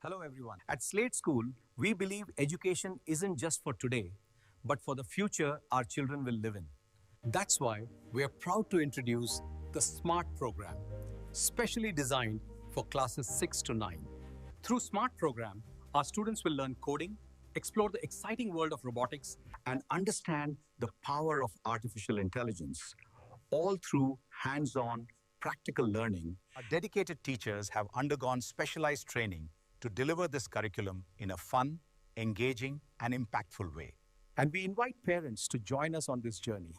Hello, everyone. At Slate School, we believe education isn't just for today, but for the future our children will live in. That's why we are proud to introduce the SMART program, specially designed for classes 6 to 9. Through SMART program, our students will learn coding, explore the exciting world of robotics, and understand the power of artificial intelligence, all through hands-on practical learning. Our dedicated teachers have undergone specialized training to deliver this curriculum in a fun, engaging, and impactful way. And we invite parents to join us on this journey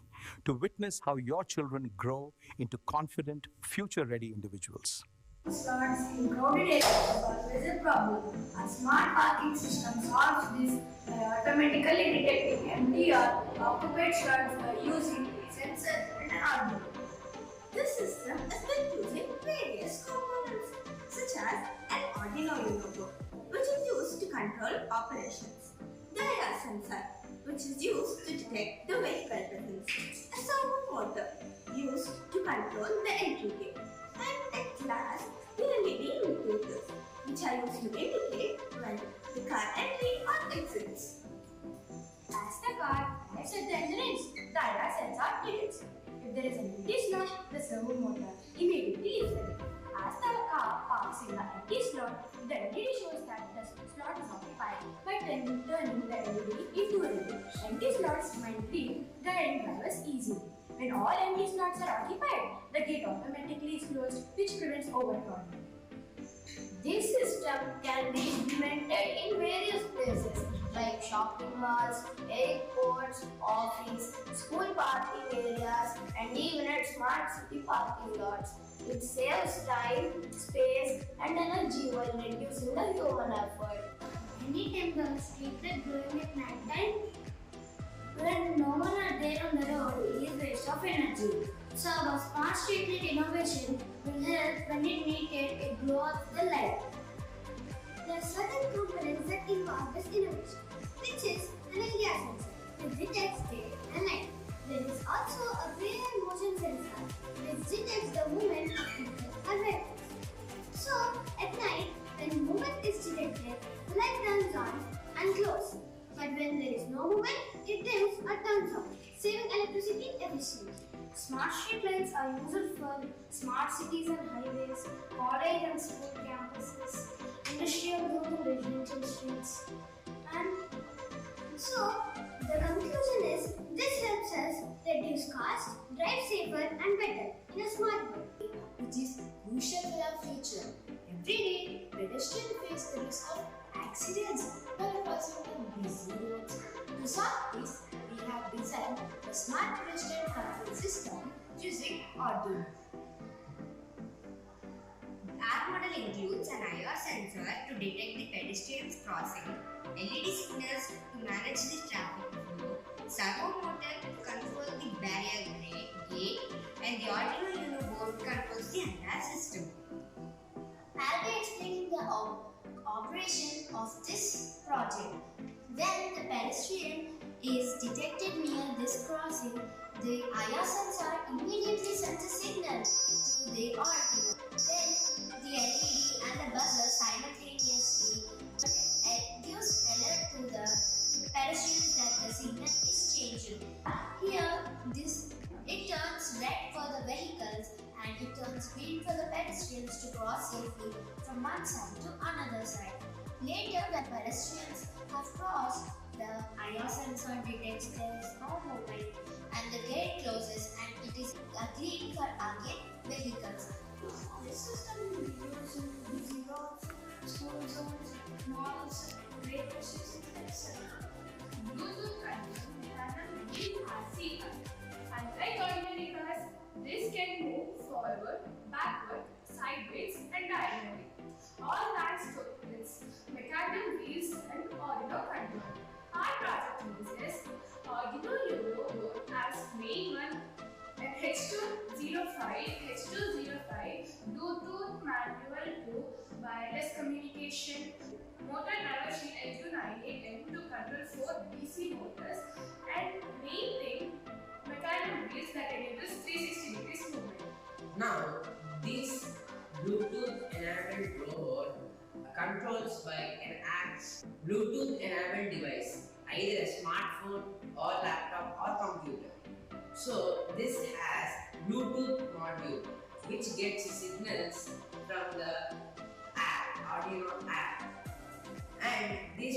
to witness how your children grow into confident, future ready individuals. Slots in crowded areas is always a problem. A smart parking system solves this by automatically detecting empty or occupied slots by using sensors and Arduino. This system is built using various components such as an Arduino Uno board, which is used to control operations, the IR sensor, which is used to detect the vehicle presence, a servo motor used to control the entry gate, and at last the LED indicators, which are used to indicate when the car enters or exits. As the car exits the engine, the IR sensor detects. If there is an empty slot, the servo motor immediately is ready. As the car parks in the empty slot, the LED shows that the slot is occupied by turning the LED into a ring. Empty slots might leave guiding drivers easily. When all empty slots are occupied, the gate automatically is closed, which prevents overcrowding. This system can be implemented in various places like shopping malls, airports, office, school parking areas, and even at smart city parking lots. It saves time, space, and energy while reducing the human effort. Many temples keep the glowing at night time when no one are there on the road is waste of energy. So a smart street light innovation will help when it needed a glow of the light. There are certain components that involve this innovation, which is an LDR sensor, which detects day and night. There is also a real motion sensor, which detects the movement of people and vehicles. So, at night, when movement is detected, the light turns on and closes. But when there is no movement, it dims or turns off, saving electricity efficiently. Smart street lights are used for smart cities and highways, college and school campuses, industrial zones and residential streets. And so, the conclusion is this helps us reduce cost, drive safer and better in a smart way, which is crucial for our future. Every day, pedestrians face the risk of accidents by crossing the busy roads. To solve this, we have designed a smart pedestrian control system using Arduino. Our model includes an IR sensor to detect the pedestrians crossing, LED signals to manage the traffic flow, servo motor to control the barrier gate, and the Arduino Uno board controls the entire system. I'll be explaining the operation of this project. When the pedestrian is detected near this crossing, the IR sensor immediately sends a signal to the Arduino. Then the LED and the buzzer simultaneously gives alert to the pedestrians that the signal is changing. Here, it turns red for the vehicles and it turns green for the pedestrians to cross safely from one side to another side. Later, when pedestrians have crossed, the IR sensor detects there is no movement and the gate closes and it is green for again vehicles. This system is used in busy roads, school zones, malls, railway stations, etc. Bluetooth connection are safer. Unlike ordinary cars, this can move forward, backward, sideways, and diagonally. All thanks to its mechanical wheels and Arduino control. Our project uses Arduino Uno board as main one and H205, Bluetooth manual to wireless communication, motor driver sheet H298M to control 4 DC motors, and main thing, mechanical wheels that enables 360 degrees movement. Now, this Bluetooth enabled robot controls by an AX Bluetooth enabled device, either a smartphone or laptop or computer. So this has Bluetooth module which gets signals from the Arduino app, and this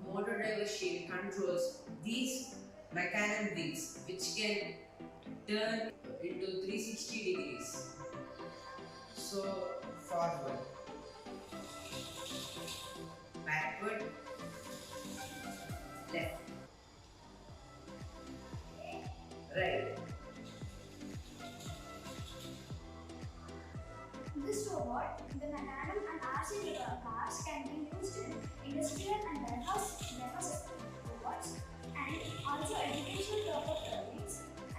motor driver shield controls these mechanism wheels which can turn into 360 degrees. So forward, backward, left, right. This robot, the Mecanum and RC cars can be used in industrial and warehouse robots, and also educational robot turbines,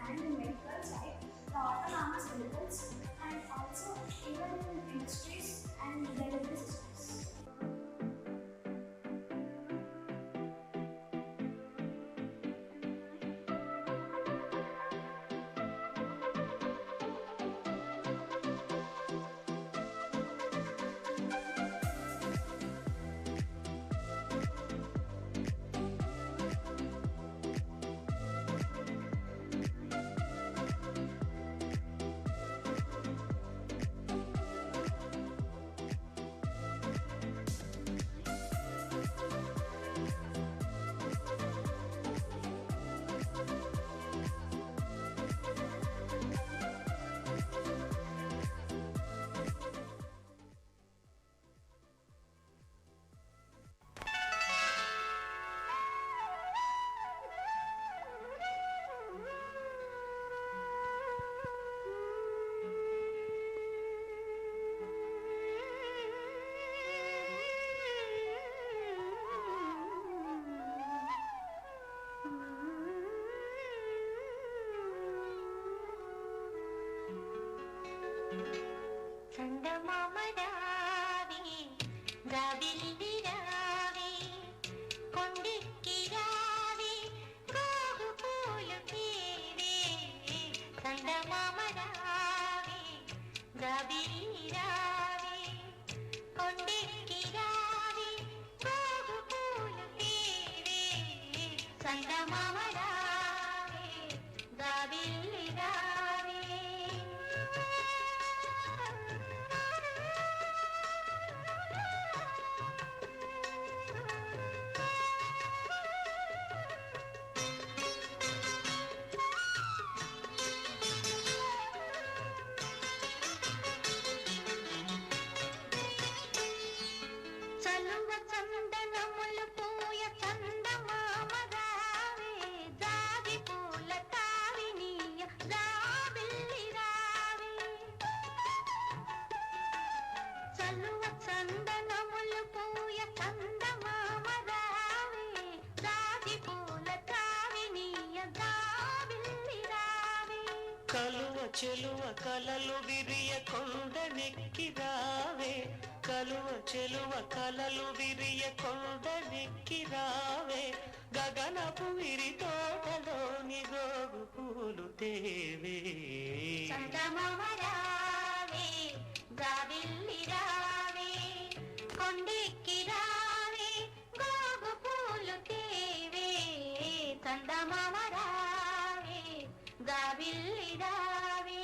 and in medical side, the autonomous vehicles, and also even in industries and delivery systems. చెలువ కలలు విరియ కొండనెక్కి రావే, కలువ చెలువ కలలు విరియ కొండనెక్కి రావే, గగనపు విరి తోటలోని గోగు పూలు తేవే. చందమామ రావే, జాబిల్లి రావే, కొండెక్కి రావే, గోగు పూలు తేవే. చందమామ రావే, జాబిల్లి రావే.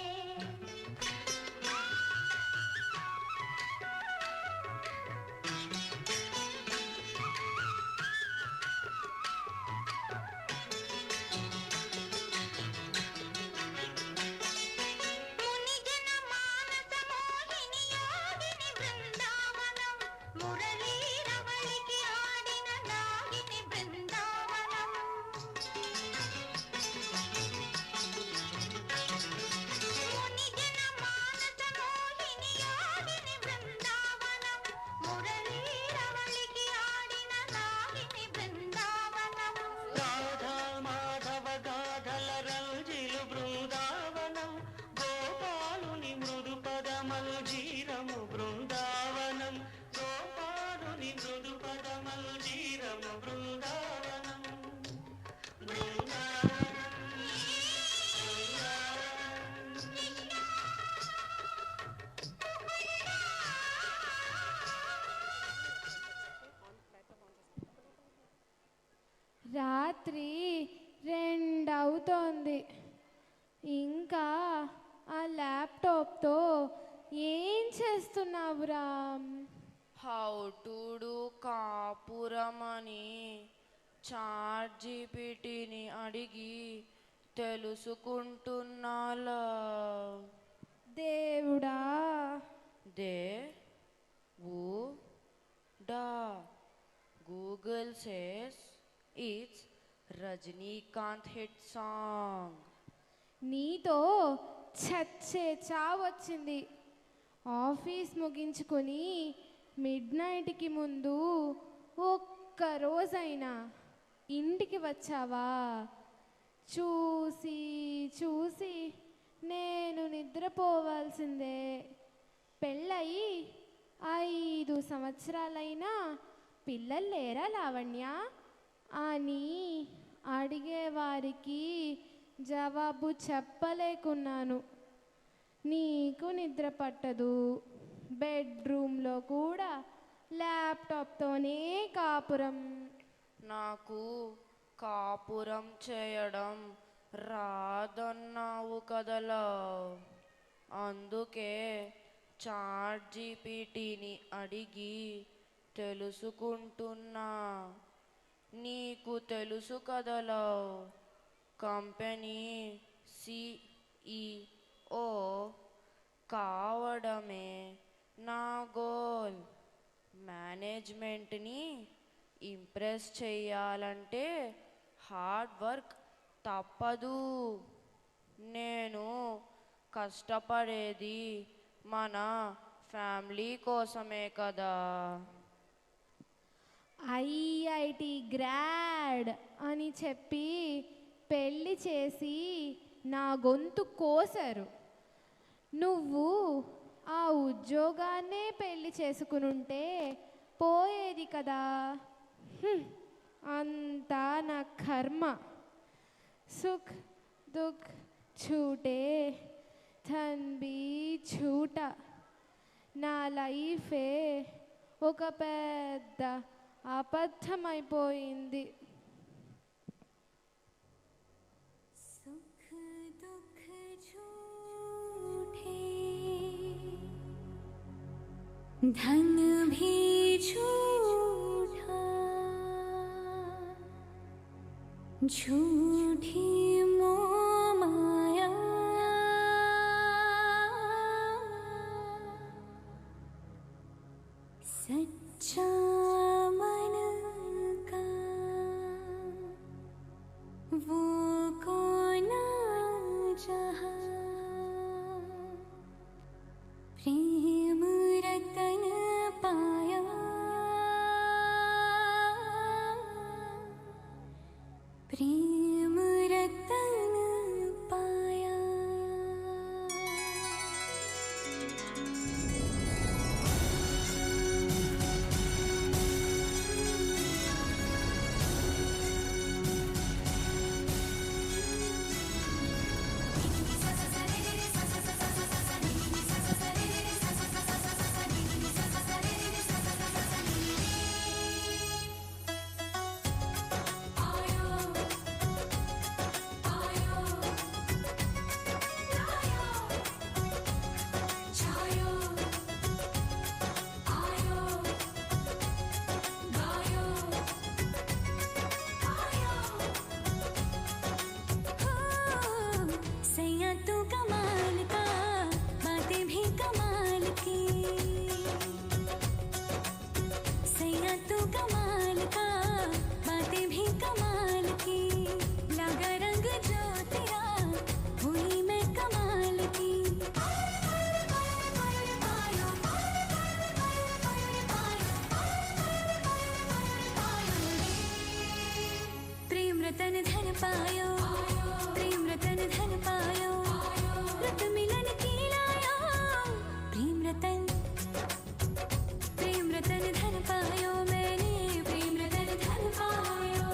చేస్తున్నావు రామ్? హౌ టు డూ కాపురం అని చాట్ జీపీటీని అడిగి తెలుసుకుంటున్నాలా. దేవుడా, దే వు డా Google says it's Rajinikanth hit song. నీతో చచ్చే చావొచ్చింది. ఆఫీస్ ముగించుకొని మిడ్నైట్కి ముందు ఒక్క రోజైనా ఇంటికి వచ్చావా? చూసి చూసి నేను నిద్రపోవాల్సిందే. పెళ్ళయి 5 సంవత్సరాలైనా పిల్లలు లేరా లావణ్య అని అడిగేవారికి జవాబు చెప్పలేకున్నాను. నీకు నిద్ర పట్టదు, బెడ్రూమ్లో కూడా ల్యాప్టాప్తోనే కాపురం. నాకు కాపురం చేయడం రాదన్నావు కదలా, అందుకే చాట్ జీపీటీని అడిగి తెలుసుకుంటున్నా. నీకు తెలుసు కదలా, కంపెనీ CEO కావడమే నా గోల్. మేనేజ్మెంట్ని ఇంప్రెస్ చేయాలంటే హార్డ్ వర్క్ తప్పదు. నేను కష్టపడేది మన ఫ్యామిలీ కోసమే కదా. ఐఐటి గ్రాడ్ అని చెప్పి పెళ్ళి చేసి నా గొంతు కోసారు. నువ్వు ఆ ఉద్యోగాన్నే పెళ్ళి చేసుకునుంటే పోయేది కదా. అంతా నా కర్మ. సుఖ్ దుఃఖ్ छूटे धन भी छूटा. నా లైఫే ఒక పెద్ద అబద్ధమైపోయింది. सुख दुख झूठे धन भी झूठा, झूठी मोह माया, सच्चा मन का वो कौन जहाँ, प्रेम रतन पाया, प्रेम रतन पाया. सैया तू कमाल का, बातें भी कमाल की. सैया तू कमाल का, बातें भी कमाल की. लगा रंग जो तेरा, हुई मैं कमाल की. प्रेम रतन धन पायो, प्रेम रतन धन पायो, रत मिलन की लायो. प्रेम रतन धन पायो, मैंने प्रेम रतन धन पायो.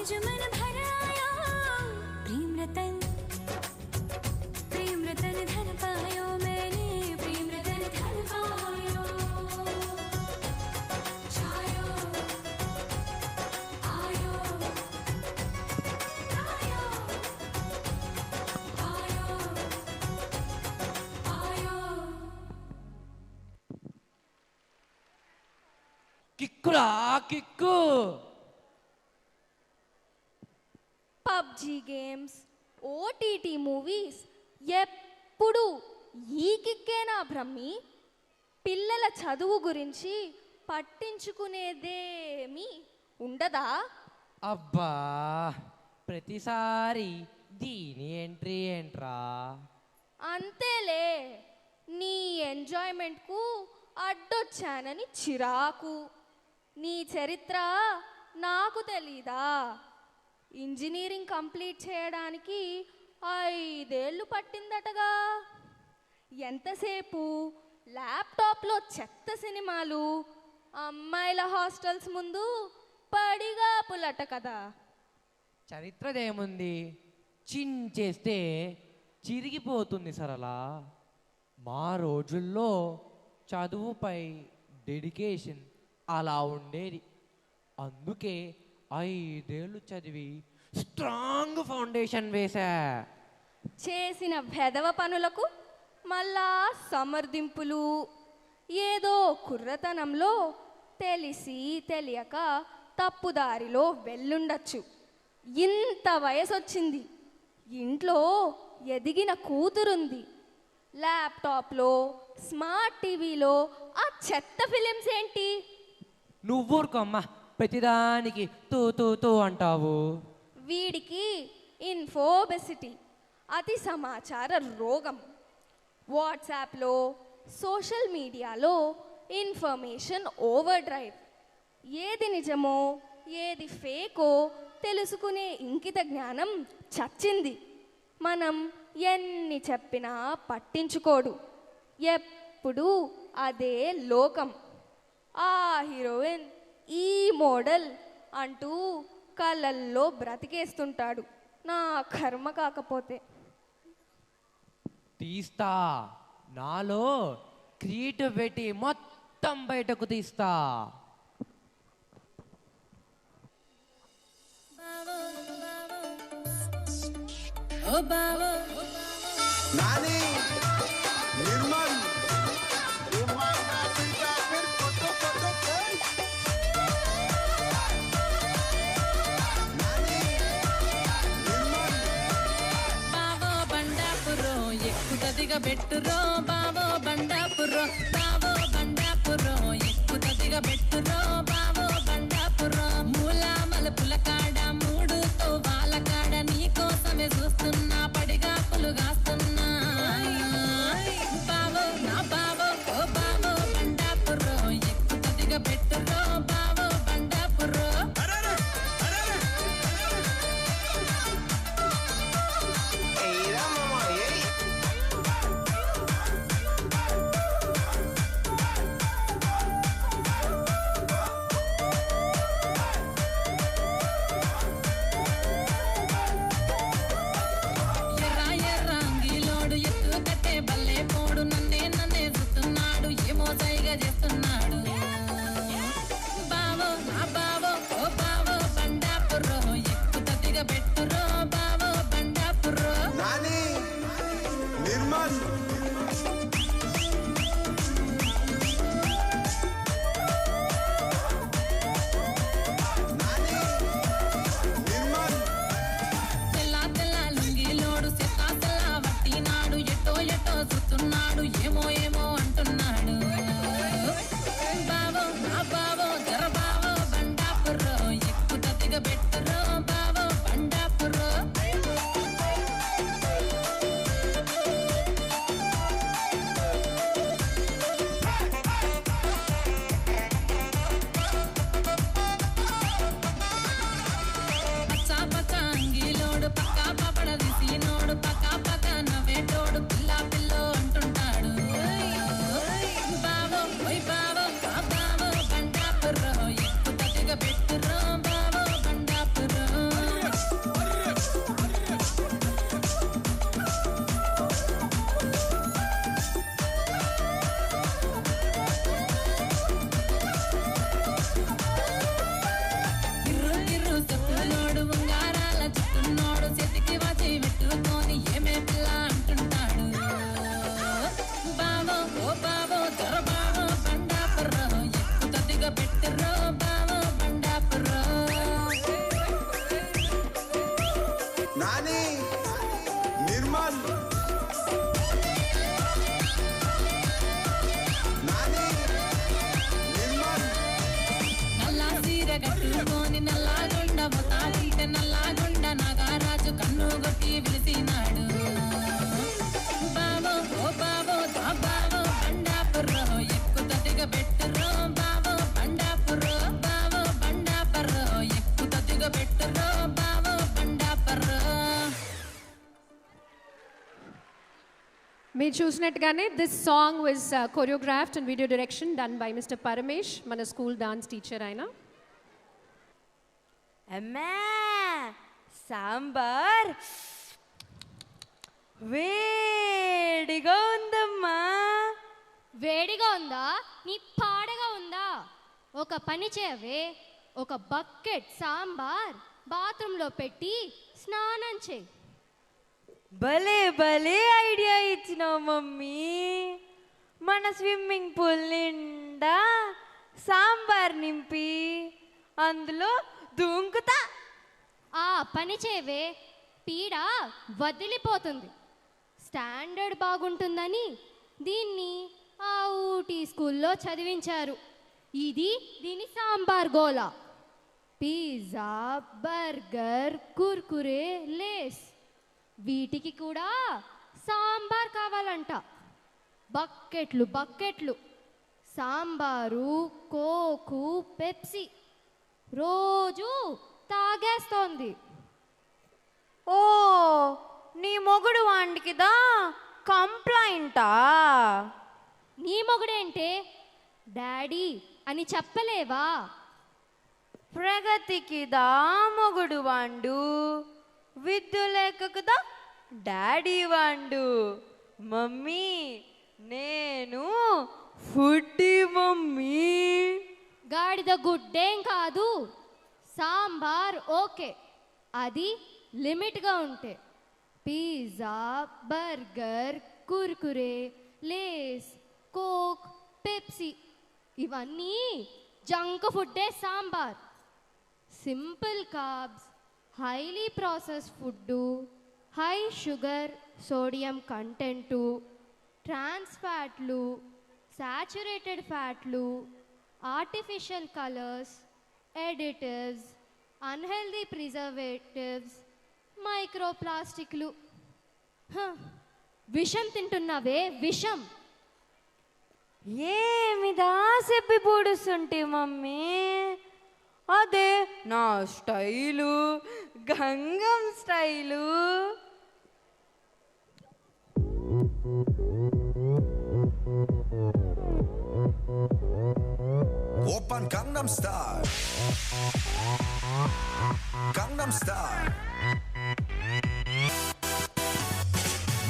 आज मन भर आया प्रेम रतन धन पायो मैंने प्रेम रतन धन पायो छायो आयो आयो आयो आयो కిక్కురా kick. PUBG games, OTT movies, ఎప్పుడు ఈ కిక్కేనా బ్రహ్మి? పిల్లల చదువు గురించి పట్టించుకునేదేమీ ఉండదా? అబ్బా ప్రతిసారి దీని ఎంట్రీ ఏంట్రా? అంతేలే, నీ ఎంజాయ్మెంట్కు అడ్డొచ్చానని చిరాకు. నీ చరిత్ర నాకు తెలీదా? ఇంజనీరింగ్ కంప్లీట్ చేయడానికి 5 ఏళ్ళు పట్టిందటగా. ఎంతసేపు ల్యాప్టాప్లో చెత్త సినిమాలు, అమ్మాయిల హాస్టల్స్ ముందు పడిగా పులట కదా. చరిత్రదేముంది, చించేస్తే చిరిగిపోతుంది సరళా. మా రోజుల్లో చదువుపై డెడికేషన్ అలా ఉండేది. అందుకే 5 ఏళ్ళు చదివి స్ట్రాంగ్ ఫౌండేషన్ వేశా. చేసిన వెధవ పనులకు మళ్ళా సమర్థింపులు. ఏదో కుర్రతనంలో తెలిసి తెలియక తప్పుదారిలో వెళ్ళుండొచ్చు. ఇంత వయసొచ్చింది, ఇంట్లో ఎదిగిన కూతురుంది, ల్యాప్టాప్లో స్మార్ట్ టీవీలో ఆ చెత్త ఫిలిమ్స్ ఏంటి? నువ్వూరుకోమ్మా, ప్రతిదానికి తూ తూ తూ అంటావు. వీడికి ఇన్ఫోబెసిటీ, అతి సమాచార రోగం. వాట్సాప్లో, సోషల్ మీడియాలో ఇన్ఫర్మేషన్ ఓవర్ డ్రైవ్. ఏది నిజమో ఏది ఫేకో తెలుసుకునే ఇంకిత జ్ఞానం చచ్చింది. మనం ఎన్ని చెప్పినా పట్టించుకోడు. ఎప్పుడు అదే లోకం. ఆ హీరోయిన్, ఈ మోడల్ అంటూ కళ్ళల్లో బ్రతికేస్తుంటాడు. నా కర్మ కాకపోతే. తీస్తా, నాలో క్రియేటివిటీ మొత్తం బయటకు తీస్తా. ओ बाबा नानी निर्मल బావో బండాపురో ఎక్కుతదిగా బెట్టురో బావో బండాపురో బావో బండాపురో ఎక్కుతదిగా బెట్టురో బావో బండాపురో మూల మలుపుల కాడ మూడుతో వాళ్ళ కాడ నీకోసమే చూస్తున్నా పడిగా పులుగాస్తున్నా బావో నా బావో ఓ బావో బండాపురో ఎక్కుతదిగా బెట్టురో బావో బండాపురో చేస్తున్నాడు బావో నా బావో ఓ బావో బండాపురో ఎక్కుతదిగా బెట్టురో బావో బండాపురో नानी निर्मल తెల్ల తెల్ల లుంగిలోడు సెత్తాసలా వట్టినాడు ఎటో ఎటో చూస్తున్నాడు ఏమో ఏమో అంటున్నాడు బావో నా బావో జర బావో బండాపురో ఎక్కుతదిగా బెట్టురో బావో బండాపురో నాని నిర్మల్ నాని నిర్మల్ నల్లా సీర కట్టుకొని నల్లాగుండ మొత్తాలింట నల్లాగుండ నాగారాజు కన్ను కొట్టి పిలిచినాడు బావో ఓ బావో తా బావో బండాపుర్రో ఎక్కుతదిగ పెట్టురో బావో బండాపుర్రో బావో బండాపుర్రో ఎక్కుతదిగ పెట్టురో బావో బండాపుర్రో. మీరు చూసినట్టుగానే this song was choreographed and video direction done by mister Paramesh, మన స్కూల్ డాన్స్ టీచర్ ఆయన. అమ్మా సాంబార్ వేడిగా ఉందమ్మా. వేడిగా ఉందా నీ పాడగా ఉందా? ఒక పని చేయవే, ఒక బకెట్ సాంబార్ బాత్రూంలో పెట్టి స్నానం చేయి. భలే భలే ఐడియా ఇచ్చినావు మమ్మీ. మన స్విమ్మింగ్ పూల్ నిండా సాంబార్ నింపి అందులో దూంకుతా. ఆ పని చేయవే, పీడ వదిలిపోతుంది. స్టాండర్డ్ బాగుంటుందని దీన్ని ఆ ఊటీ స్కూల్లో చదివించారు. ఇది దీని సాంబార్ గోలా. పిజ్జా, బర్గర్, కుర్కురే, లేస్ వీటికి కూడా సాంబార్ కావాలంట. బకెట్లు బకెట్లు సాంబారు, కోకు, పెప్సీ రోజు తాగేస్తోంది. ఓ నీ మొగుడు వాండికిదా కంప్లైంటా? నీ మొగుడేంటే డాడీ అని చెప్పలేవా? ప్రగతికిదా మొగుడు వాండు, విద్యులేఖకుదా డాడీ వాండు. మమ్మీ నేను ఫుడ్డీ మమ్మీ. గాడిద గుడ్డేం కాదు. సాంబార్ ఓకే, అది లిమిట్గా ఉంటే. Pizza, burger, Kurkure, Lay's, Coke, Pepsi ఇవన్నీ జంక్ ఫుడ్డే sambar. Simple carbs, highly process food, high sugar sodium content, trans ఫ్యాట్లు, సాచురేటెడ్ ఫ్యాట్లు, artificial colours, additives, unhealthy preservatives, మైక్రోప్లాస్టిక్లు. విషం తింటున్నావే విషం. ఏమిదా చెప్పి పూడుస్తుంటే మమ్మీ, అదే నా style, Gangnam style. 오빤 강남스타일 강남스타일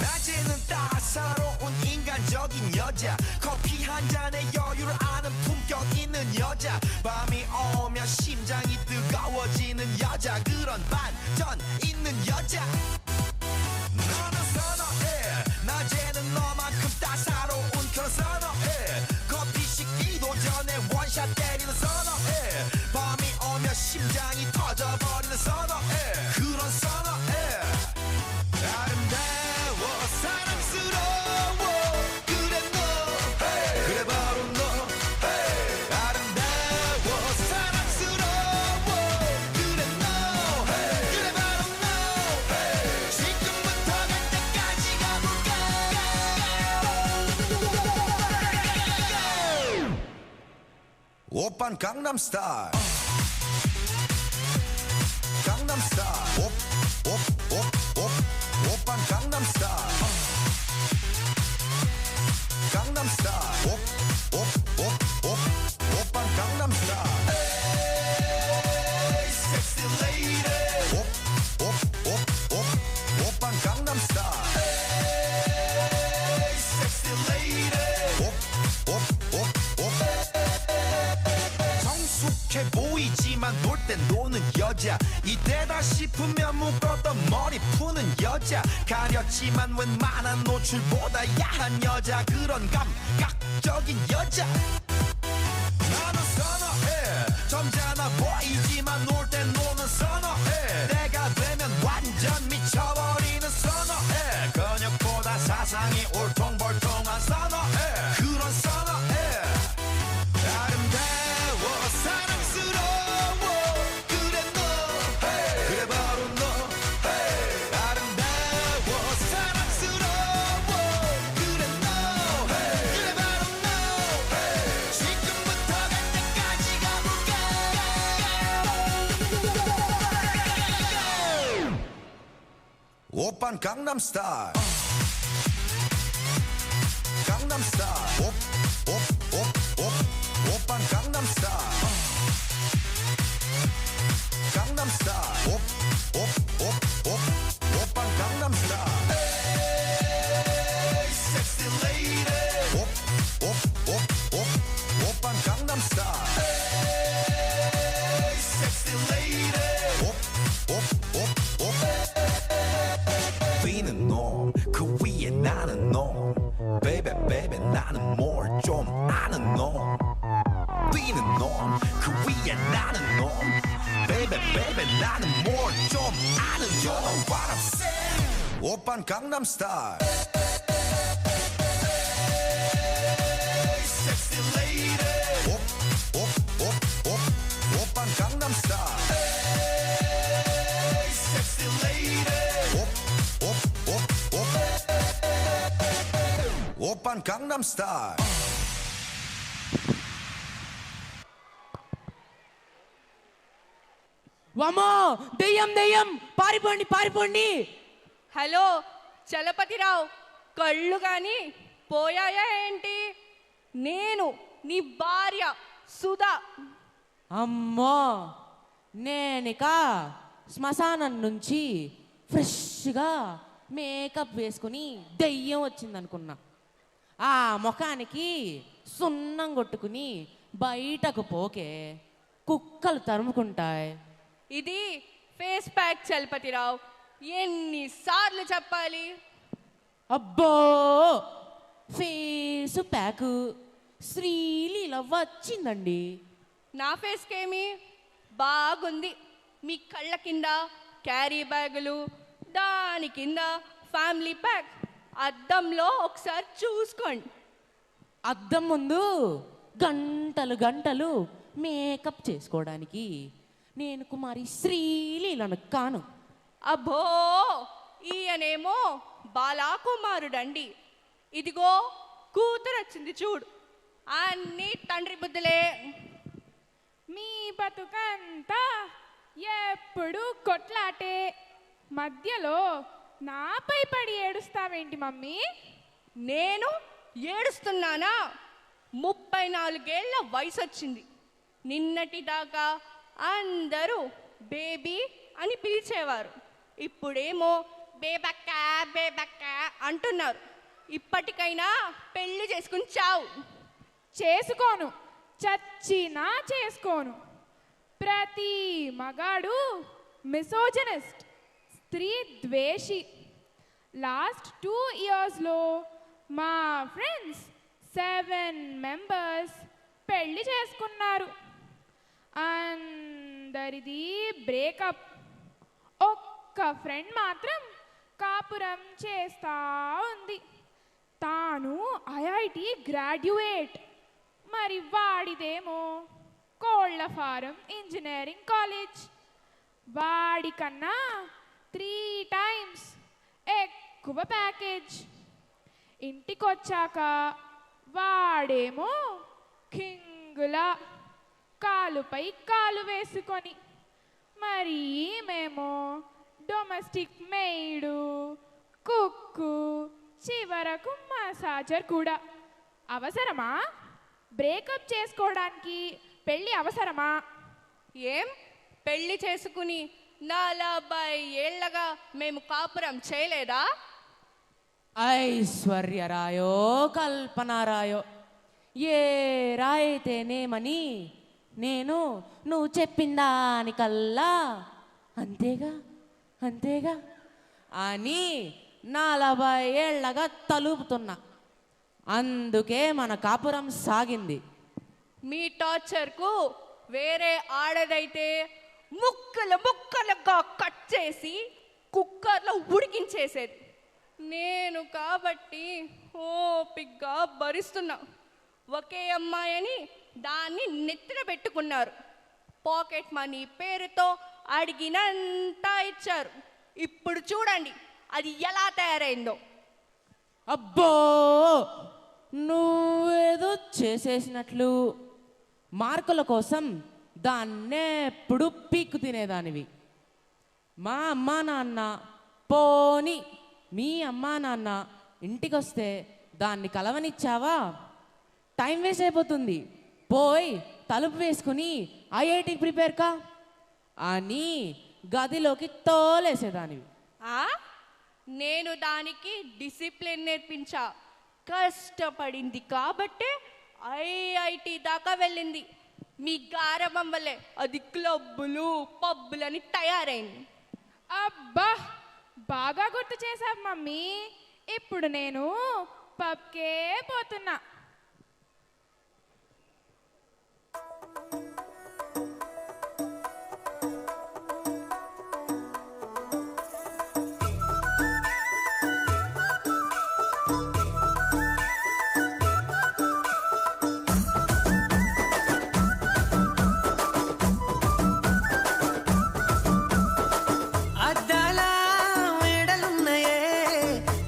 낮에는 따사로운 인간적인 여자, 커피 한 잔에 여유를 아는 품격 있는 여자, 밤이 오면 심장이 뜨거워지는 여자, 그런 반전 있는 여자. 너는 선호해, 낮에는 너만큼 따사로운 그런 선호해, 커피 식기도 전에 원샷 때리는 선호해, 밤이 오면 심장이 터져버리는 선호해, 그런 선호해. 아름다워 사랑스러워 그래 너, 그래 바로 너. 아름다워 사랑스러워 그래 너, 그래 바로 너. 지금부터 갈 때까지 가볼까. 오빤 강남스타일 강남스타일 오빤 강남스타일 강남스타일 오빤 강남스타일 에이 섹시 레이디 오빤 강남스타일 에이 섹시 레이디 성숙해 보이지만 놀 땐 노는 여자, 이때다 싶으면 묶었던 머리 푸는 여자, 가렸지만 웬만한 노출보다 야한 여자, 그런 감각적인 여자. 나는 선호해, 점잖아 보이지만 놀 땐 노는 선호해, 내가 되면 완전 미쳐 향해 올통벌통한 선어해 그런 선어해 아름다워 사랑스러워 그래 너 그래 바로 너 아름다워 사랑스러워 그래 너 그래 바로 너 지금부터 갈 때까지 가볼까 오빤 강남스타일 강남스타일 오빤 강남스타일 강남스타일 오빤 강남스타일 에이 섹시 레이디 오빤 강남스타일 에이 섹시 레이디 뛰는 놈그 위에 나는 놈 Baby baby 나는 뭘 좀 아는 놈 뛰는 놈그 위에 나는 놈 Baby baby 나는 뭘 좀 아는 놈 You know what I'm saying 오빤 강남스타일 Sexy lady 오빤 강남스타일 Sexy lady 오빤 강남스타일 వామ్మో దెయ్యం దెయ్యం పారిపోండి పారిపోండి. హలో చలపతిరావు, కళ్ళు కానీ పోయాయా ఏంటి? నేను నీ భార్య సుధా. అమ్మో నేనిక శ్మశానం నుంచి ఫ్రెష్గా మేకప్ వేసుకుని దెయ్యం వచ్చిందనుకున్నా. ఆ ముఖానికి సున్నం కొట్టుకుని బయటకు పోకే కుక్కలు తరుముకుంటాయి. ఇది ఫేస్ ప్యాక్ చలపతిరావు, ఎన్నిసార్లు చెప్పాలి? అబ్బో ఫేస్ ప్యాక్ శ్రీలీల వచ్చిందండి. నా ఫేస్కేమి బాగుంది. మీ కళ్ళ కింద క్యారీ బ్యాగులు, దాని కింద ఫ్యామిలీ ప్యాక్. అద్దంలో ఒకసారి చూసుకోండి. అద్దం ముందు గంటలు గంటలు మేకప్ చేసుకోవడానికి నేను కుమారి శ్రీలీలను కాను. అబ్బో ఈయనేమో బాలాకుమారుడండి. ఇదిగో కూతురు వచ్చింది చూడు. అన్నీ తండ్రి బుద్ధులే. మీ బతుకంతా ఎప్పుడు కొట్లాటే, మధ్యలో నాపై పడి ఏడుస్తావేంటి మమ్మీ? నేను ఏడుస్తున్నానా? 34 ఏళ్ల వయసు వచ్చింది. నిన్నటి దాకా అందరూ బేబీ అని పిలిచేవారు. ఇప్పుడేమో బేబక్క బేబక్క అంటున్నారు. ఇప్పటికైనా పెళ్లి చేసుకుని చావు. చేసుకోను, చచ్చినా చేసుకోను. ప్రతి మగాడు మిసోజనిస్ట్, స్త్రీ ద్వేషి. లాస్ట్ 2 ఇయర్స్లో మా ఫ్రెండ్స్ 7 మెంబర్స్ పెళ్లి చేసుకున్నారు. అందరిది బ్రేకప్. ఒక్క ఫ్రెండ్ మాత్రం కాపురం చేస్తా ఉంది. తాను ఐఐటి గ్రాడ్యుయేట్. మరి వాడిదేమో కోళ్ల ఫారం ఇంజనీరింగ్ కాలేజ్. వాడికన్నా 3 times ఎక్కువ ప్యాకేజ్. ఇంటికొచ్చాక వాడేమో కింగులా కాలుపై కాలు వేసుకొని, మరి మేము డొమెస్టిక్ మెయిడు, కుక్కు, చివరకు మసాజర్ కూడా. అవసరమా? బ్రేకప్ చేసుకోవడానికి పెళ్ళి అవసరమా? ఏం పెళ్లి చేసుకుని 40 ఏళ్లగా మేము కాపురం చేయలేదా? ఐశ్వర్యరాయో కల్పనారాయో ఏ రాయితేనేమని నేను నువ్వు చెప్పిన దానికల్లా అంతేగా అంతేగా అని 40 ఏళ్లగా తలుపుతున్నా. అందుకే మన కాపురం సాగింది. మీ టార్చర్కు వేరే ఆడదైతే ముక్కలు ముక్కలుగా కట్ చేసి కుక్కర్లో ఉడికించేసేది. నేను కాబట్టి ఓపిగ్గా భరిస్తున్నా. ఒకే అమ్మాయి అని దాన్ని నెత్తిన పెట్టుకున్నారు. పాకెట్ మనీ పేరుతో అడిగినంతా ఇచ్చారు. ఇప్పుడు చూడండి అది ఎలా తయారైందో. అబ్బో, నువ్వేదో చేసేసినట్లు మార్కుల కోసం దాన్నెప్పుడు పీక్కు తినేదానివి. మా అమ్మా నాన్న, పోని మీ అమ్మా నాన్న ఇంటికొస్తే దాన్ని కలవనిచ్చావా? టైం వేస్ట్ అయిపోతుంది, పోయి తలుపు వేసుకుని ఐఐటికి ప్రిపేర్ కా అని గదిలోకి తోలేసేదానివి. నేను దానికి డిసిప్లిన్ నేర్పించా. కష్టపడింది కాబట్టే ఐఐటి దాకా వెళ్ళింది. మీ గారవం వల్లే అది క్లబ్బులు పబ్బులని తయారైంది. అబ్బా, బాగా గుర్తు చేశావు మమ్మీ. ఇప్పుడు నేను పబ్కే పోతున్నా.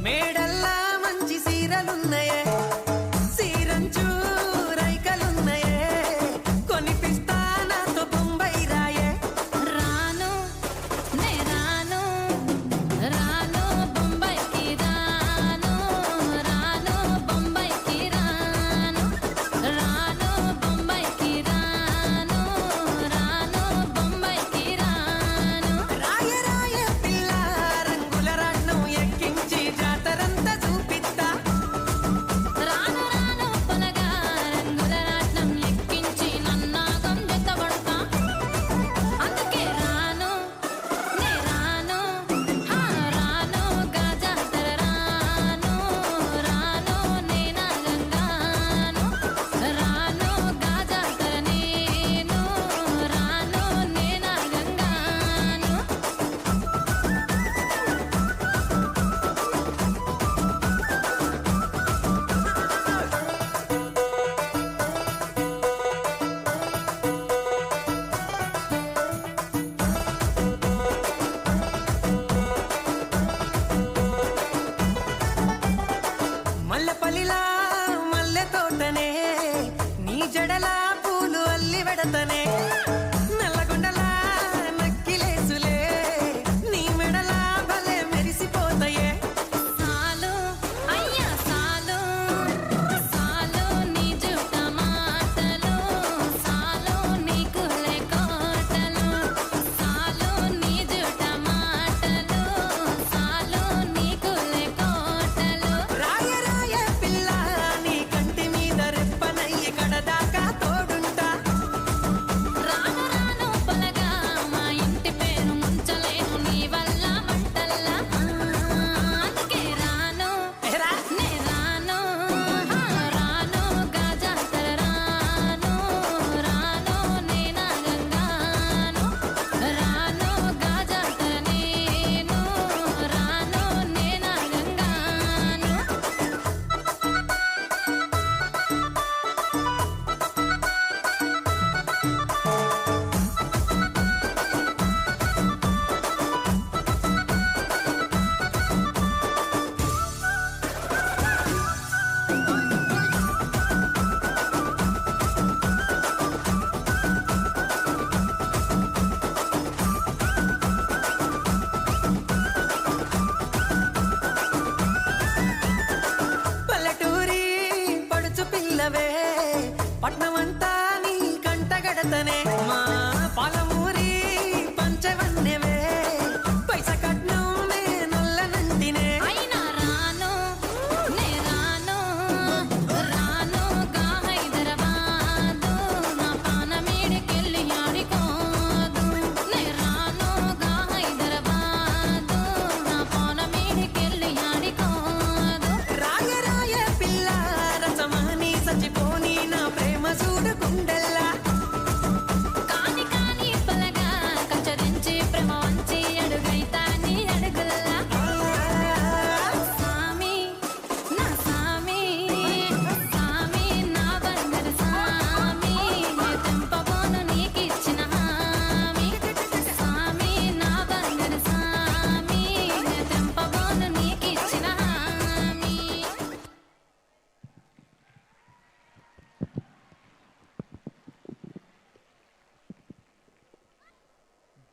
మేడల్లా మంచి సీరలున్నాయే,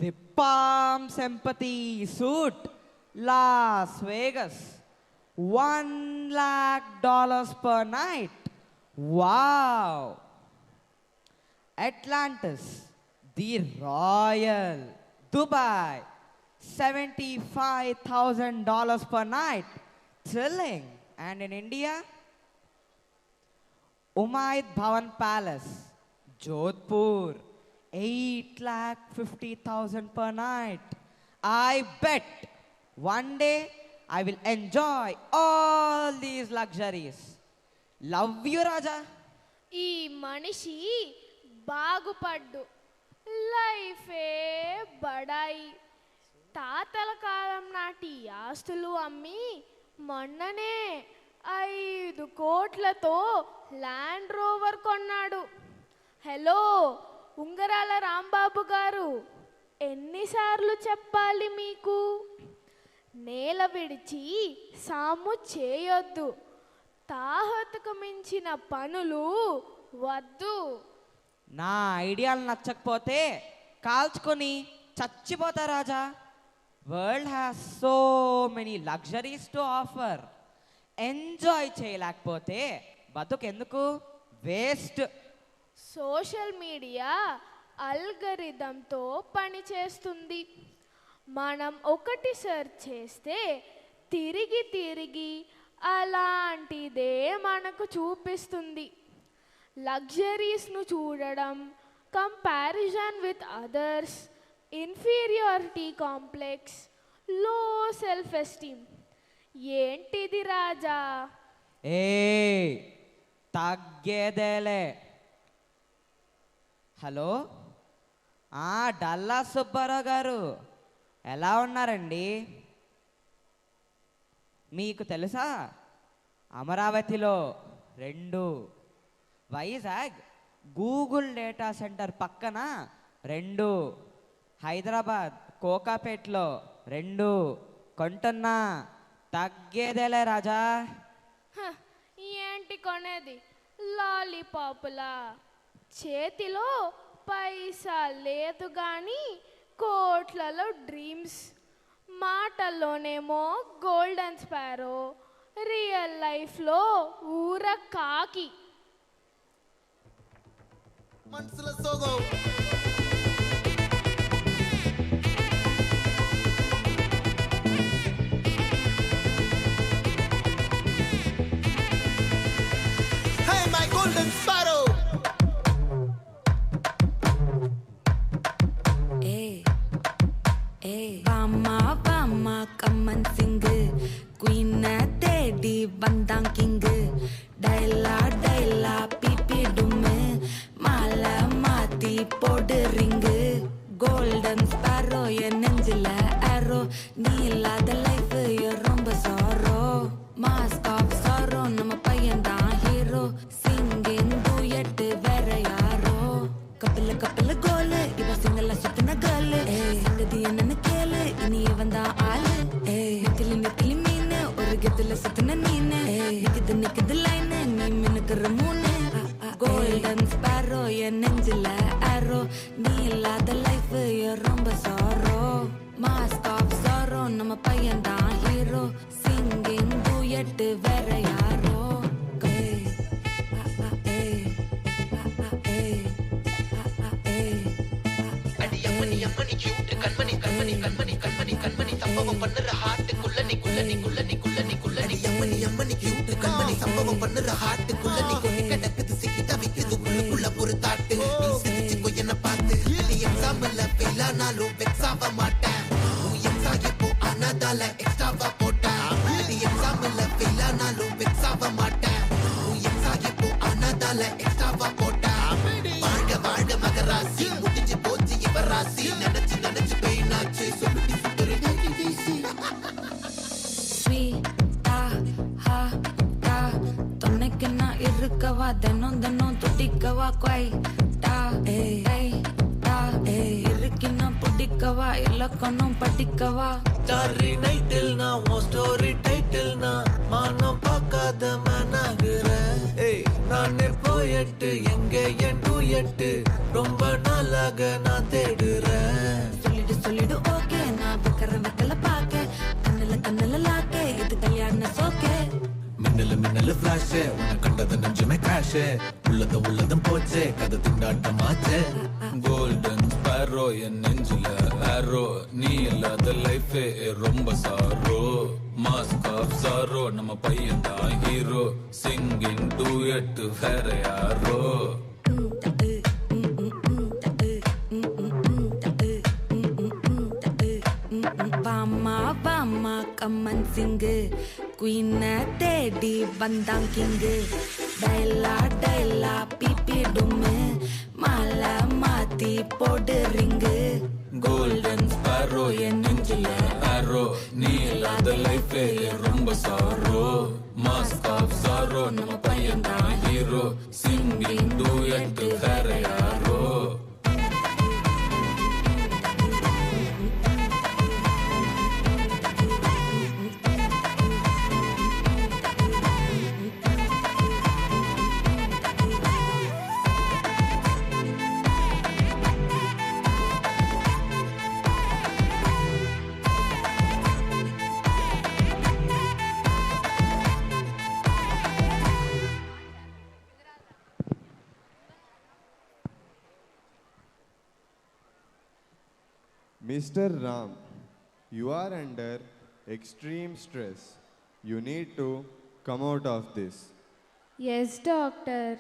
The Palms Empathy suit, Las Vegas, $1 lakh per night. Wow. Atlantis, the Royal, Dubai, $75,000 per night. Thrilling. And in India, Umaid Bhawan Palace, Jodhpur, $8,50,000 per night. I bet one day I will enjoy all these luxuries. Love you, Raja. ఈ మనిషి బాగుపడ్డు, లైఫే బడాయి. తాతల కాలం నాటి ఆస్తులు అమ్మి మొన్ననే 5 కోట్లతో ల్యాండ్ రోవర్ కొన్నాడు. హలో ఉంగరాల రాంబాబు గారు, ఎన్నిసార్లు చెప్పాలి మీకు? నేల విడిచి సాము చేయొద్దు, తాహతకు మించిన పనులు వద్దు. నా ఐడియాలు నచ్చకపోతే కాల్చుకొని చచ్చిపోతా రాజా. World has so many luxuries to offer. Enjoy చేయలేకపోతే బతుకెందుకు? వేస్ట్. సోషల్ మీడియా అల్గరిథంతో పనిచేస్తుంది. మనం ఒకటి సెర్చ్ చేస్తే తిరిగి తిరిగి అలాంటిదే మనకు చూపిస్తుంది. లగ్జరీస్ను చూడడం, comparison with others, inferiority complex, లో సెల్ఫ్ ఎస్టీమ్. ఏంటిది రాజా? ఏ తగ్గేదేలే. హలో, డల్లా సుబ్బారావు గారు ఎలా ఉన్నారండి? మీకు తెలుసా, అమరావతిలో 2, వైజాగ్ గూగుల్ డేటా సెంటర్ పక్కన 2, హైదరాబాద్ కోకాపేట్లో 2 కొంటున్నా. తగ్గేదేలే రాజా. ఏంటి కొనేది? లాలీపాపులా? చేతిలో పైసా లేదు కానీ కోట్లలో డ్రీమ్స్. మాటల్లోనేమో గోల్డెన్ స్పారో, రియల్ లైఫ్లో ఊర కాకి. మనసుల సోగో Hey my golden sparrow. Vama vama come and sing, queen teddy bandang king, daila daila pipi dume, mala mati pod ring, golden sparrow ye nenjila arrow, neela the life ye romba sorrow, mask of sorrow nama payanda hero, singing duet vera yaro, couple goal iva singala sutna girl, singadi enna kele ini vanda aal, nitli meene or gedla sutna neene, nikid line nee minakar moone, golden sparrow ye nenjila arrow, neela the life ye romba sorrow, mask of sorrow nama payanda hero, singing duet vera yaro. அம்மணி cute கண்மணி கண்மணி கண்மணி கண்மணி கண்மணி சம்பவம் பண்ணுற ஹார்ட்டுக்குள்ள நீ குள்ள நீ குள்ள நீ குள்ள நீ குள்ள நீ அம்மணி அம்மணி கியூட் கண்மணி சம்பவம் பண்ணுற ஹார்ட்டுக்குள்ள நீ கொட்டி கிடக்குது சிக்கி தவிக்குது உள்ளுக்குள்ள ஒரு தாட்டு நீ சிரிச்சுக்கோ என்ன பார்த்து நீ எக்ஸாம்ல ஃபெயில் ஆனாலும் வெக்ஸ் ஆக மாட்டேன் உன் எக்ஸாம் இப்போ ஆனதால எக்ஸ்ட்ராவா போட்டேன் நீ எக்ஸாம்ல ஃபெயில் ஆனாலும் வெக்ஸ் ஆக மாட்டேன் உன் எக்ஸாம் இப்போ ஆனதால எக்ஸ்ட்ராவா போட்டேன் வாழ்க வாழ்க மகராசி முடிஞ்சு போச்சு இவ ராசி நினைச்சு நினைச்சு பெயினாச்சு சொல்லுடி சுத்தரு கைதிசி ஸ்வீட்டா ஹா டா தொன்னைக்கு நான் இருக்கவா தினம் தினம் துடிக்கவா குவை டா ஏய் டா இருக்கினா பிடிக்கவா இலக்கணம் படிக்கவா ஸ்டாரி நைட்டில் நான் உன் ஸ்டோரி டைட்டில் நான் மானம் பார்க்காத மனாகிறேன் நானே போயட்டு எங்கே என் டூயட்டு ரொம்ப நாளாக நான் தேடுறேன் சொல்லிடு ஓகே நான் வைக்கிற வெத்தல பாக்க கண்ணுல லாக்கே இது கல்யாண சோக்கே மின்னலு மின்னலு ஃபிளாஷ் உன்னை கண்டது நெஞ்சுமே கிராஷ் உள்ளதும் போச்சே கதை திண்டாட்டமாச்சே கோல்டன் ஸ்பேரோ என் நெஞ்சில ஆரோ நீ இல்லாத லைஃபே ரொம்ப சாரோ மாஸ்க் ஆஃப் சாரோ நம்ம பையன் தான் ஹீரோ சிங்கிங் டூயட் வேற யாரோ வாமா வாமா கம்மன் சிங்கு குயின தேடி வந்தான் கிங்கு டைலா டைலா பிபி டும்மு மாலை மாத்தி போடு ரிங்கு கோல்டன் ஸ்பேரோ என் நெஞ்சில ஆரோ நீ இல்லாத லைஃபே ரொம்ப சாரோ மாஸ்க் ஆஃப் சாரோ நம்ம பையன் தான் ஹீரோ சிங்கிங் டூயட் வேற யாரோ Mr. Ram, you are under extreme stress. You need to come out of this. Yes doctor,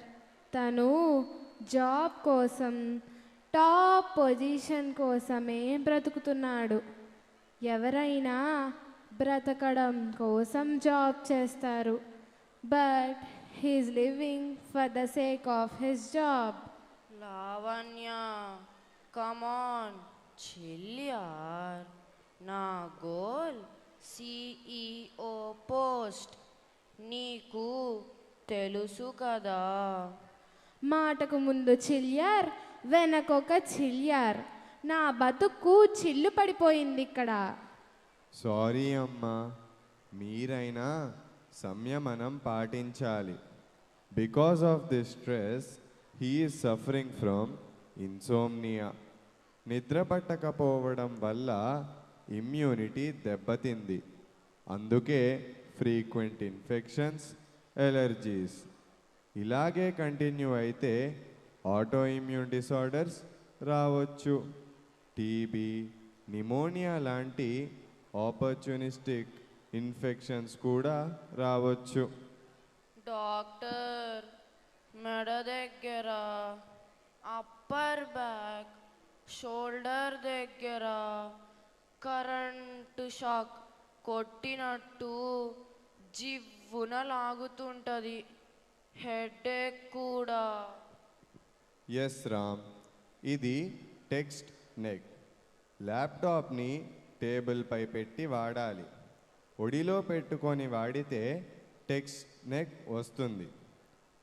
తను జాబ్ కోసం టాప్ పొజిషన్ కోసమే బ్రతుకుతున్నాడు. ఎవరైనా బ్రతకడం కోసం జాబ్ చేస్తారు, but he's living for the sake of his job. Lavanya come on చిల్యార్, నా గోల్ CEO పోస్ట్, నీకు తెలుసు కదా. మాటకు ముందు చిల్యార్, వెనకొక చిల్యార్. నా బతుకు చిల్లు పడిపోయింది ఇక్కడ. సారీ అమ్మా, మీరైనా సంయమనం పాటించాలి. Because of this stress he is suffering from insomnia. నిద్ర పట్టకపోవడం వల్ల ఇమ్యూనిటీ దెబ్బతింది. అందుకే ఫ్రీక్వెంట్ ఇన్ఫెక్షన్స్, ఎలర్జీస్. ఇలాగే కంటిన్యూ అయితే ఆటో ఇమ్యూన్ డిసార్డర్స్ రావచ్చు. టీబీ, నిమోనియా లాంటి ఆపర్చునిస్టిక్ ఇన్ఫెక్షన్స్ కూడా రావచ్చు. డాక్టర్, మెడ దగ్గర, అప్పర్ బ్యాక్, షోల్డర్ దగ్గర కరెంటు షాక్ కొట్టినట్టు జివ్వున లాగుతుంటది. హెడేక్ కూడా. ఎస్ రామ్, ఇది టెక్స్ట్ నెక్. ల్యాప్టాప్ని టేబుల్పై పెట్టి వాడాలి. ఒడిలో పెట్టుకొని వాడితే టెక్స్ట్ నెక్ వస్తుంది.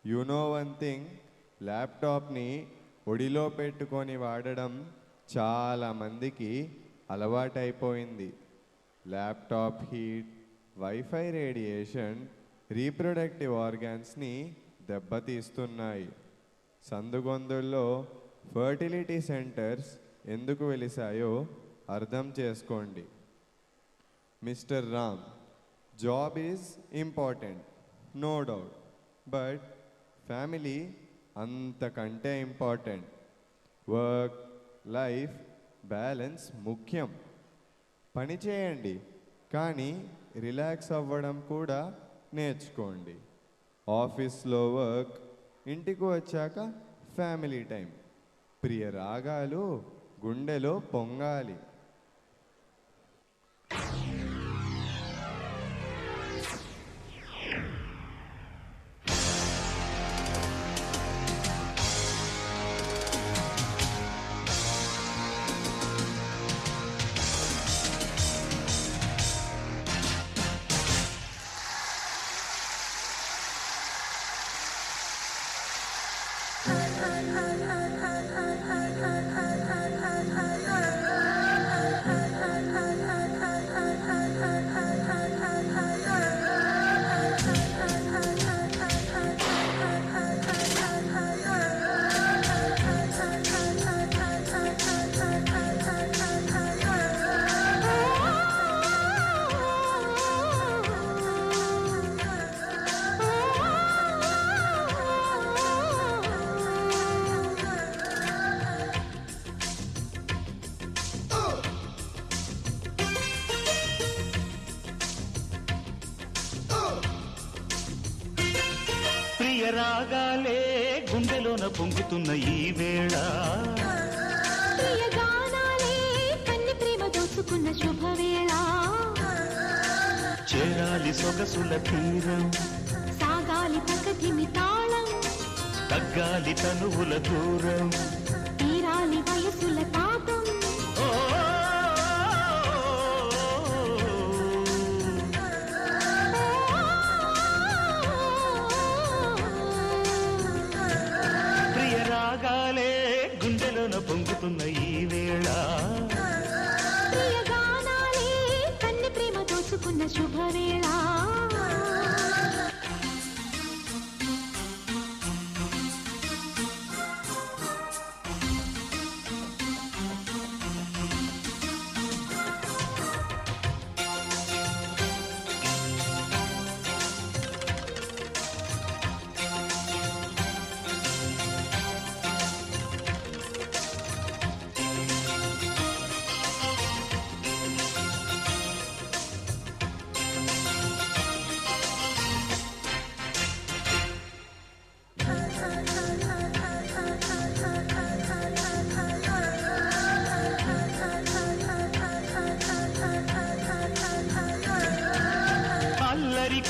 యు నో వన్ థింగ్, ల్యాప్టాప్ని ఒడిలో పెట్టుకొని వాడడం చాలామందికి అలవాటైపోయింది. Laptop heat, wifi radiation reproductive ఆర్గాన్స్ని దెబ్బతీస్తున్నాయి. సందుగొందుల్లో ఫర్టిలిటీ సెంటర్స్ ఎందుకు వెలిసాయో అర్థం చేసుకోండి. Mister Ram, job is important, no doubt, but family అంతకంటే ఇంపార్టెంట్. వర్క్ లైఫ్ బ్యాలెన్స్ ముఖ్యం. పని చేయండి, కానీ రిలాక్స్ అవ్వడం కూడా నేర్చుకోండి. ఆఫీస్లో వర్క్, ఇంటికి వచ్చాక ఫ్యామిలీ టైం. ప్రియ రాగాలు గుండెలో పొంగాలి. రాగాలే గుండెలోన పొంగుతున్న ఈ వేళ ప్రియ గానాలే కన్ని ప్రేమ దోచుకున్న శుభవేళ చేరాలి సొగసుల తీరం సాగాలి ప్రకృతిమి తాళం తగ్గాలి తనువుల దూరం తీరాలి వయసుల తాపం ప్రియ రాగాలే గుండెలోన పొంగుతున్న ఈ వేళ ప్రియ గానాలే కన్ని ప్రేమ దోచుకున్న శుభవేళ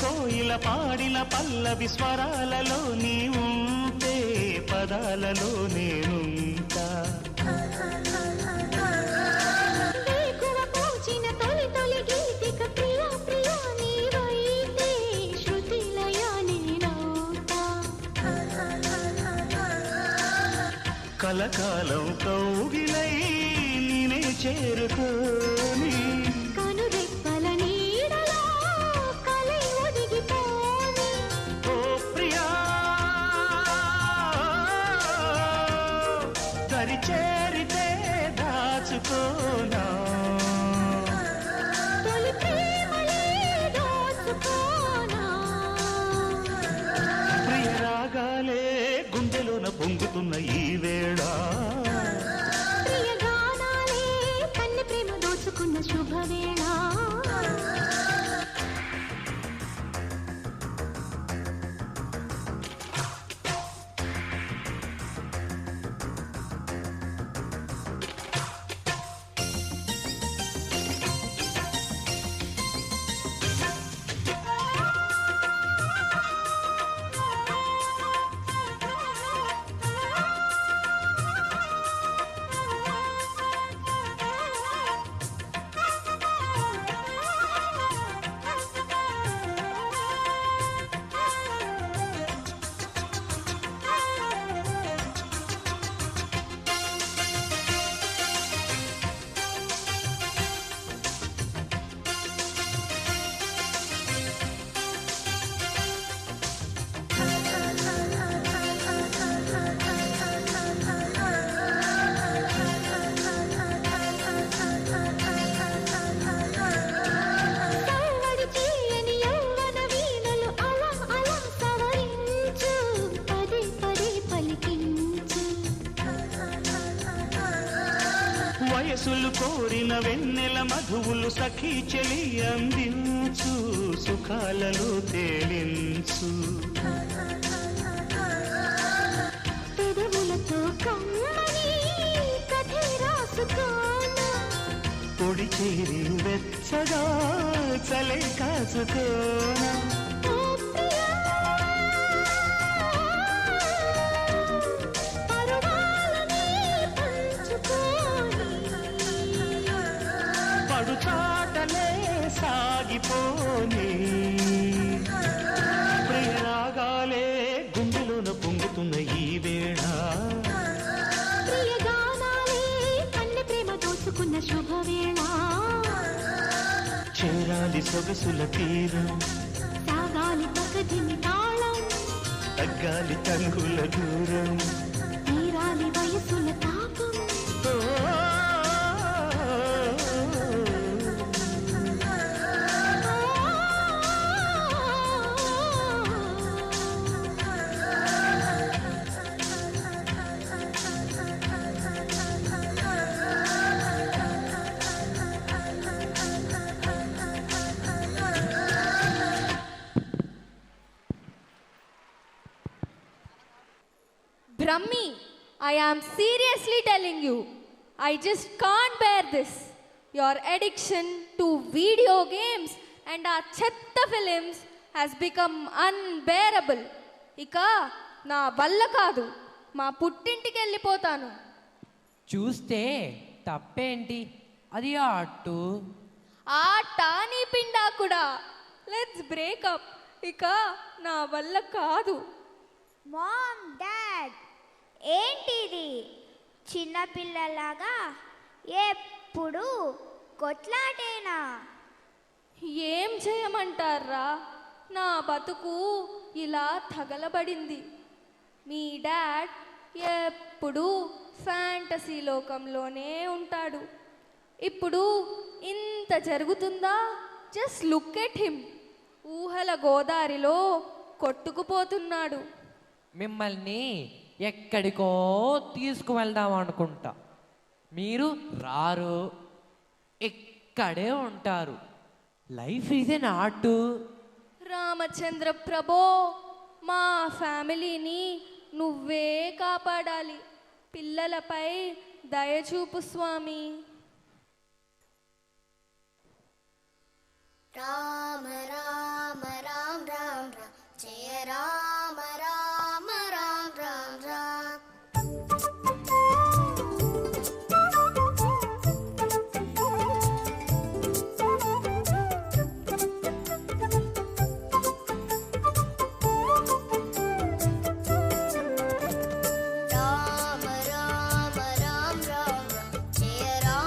కోయిల పాడిన పల్లవి స్వరాలలో నీ ఉంటే పదాలలో నేనుంటా వేకువ పూచిన తొలి తొలి గీతిక ప్రియా ప్రియా నీవైతే శృతిలయ నేనవుతా కలకాలం కౌగిలై నేనే చేరుకోని కనురెప్పల నీడలో కలై ఒదిగిపోని ఓ ప్రియా దరి చేరితే దాచుకోనా తొలి ప్రేమలే దోచుకోనా ప్రియ రాగాలే గుండెలోన పొంగుతున్న ఈ వేళ ప్రియ గానాలే కన్ని ప్రేమ దోచుకున్న శుభవేళ సవ్వడి చేయని యవ్వన వీణలు అలా అలా సవరించు పదే పదే పలికించు వయసులు కోరిన వెన్నెల మధువులు సఖీ చెలి అందించు సుఖాలలో తేలించు పెదవులతో కమ్మని కథే రాసుకోనా పొడి చేరి వెచ్చగా చలే కాసుకోనా ఓ ప్రియా పరువాలని పంచుకోని పడు చాటలే సాగిపోని ప్రియ రాగాలే గుండెలోన పొంగుతున్న ఈ వేళ ప్రియ గానాలే కన్ని ప్రేమ దోచుకున్న శుభవేళ చేరాలి సొగసుల తీరం సాగాలి ప్రకృతిని తాళం తగ్గాలి తనుగుల దూరం తీరాలి వయసుల తాపం Brahmi, I am seriously telling you, I just can't bear this. Your addiction to video games and our chetta films has become unbearable. Ika na valla kaadu, మా పుట్టింటికి వెళ్ళిపోతాను. చూస్తే తప్పేంటి, అది ఆటు. ఆట నీ పిండా కూడా. Let's breakup. ఇక నా వల్ల కాదు. మామ్, డాడ్, ఏంటిది? చిన్నపిల్లలాగా ఎప్పుడు కొట్లాటేనా? ఏం చేయమంటారా, నా బతుకు ఇలా తగలబడింది. మీ డాడ్ ఎప్పుడు ఫ్యాంటసీ లోకంలోనే ఉంటాడు. ఇప్పుడు ఇంత జరుగుతుందా? Just look at him. ఊహల గోదారిలో కొట్టుకుపోతున్నాడు. మిమ్మల్ని ఎక్కడికో తీసుకువెళ్దాం అనుకుంటా, మీరు రారు, ఇక్కడే ఉంటారు. Life is an art. Ramachandra ప్రభో, మా ఫ్యామిలీని నువ్వే కాపాడాలి. పిల్లలపై దయచూపు స్వామి. రామ రామ రామ రామ రామ జయ రామ రామ రామ రామ రామ. రామ రామ రామ రామ రామ జయ రామ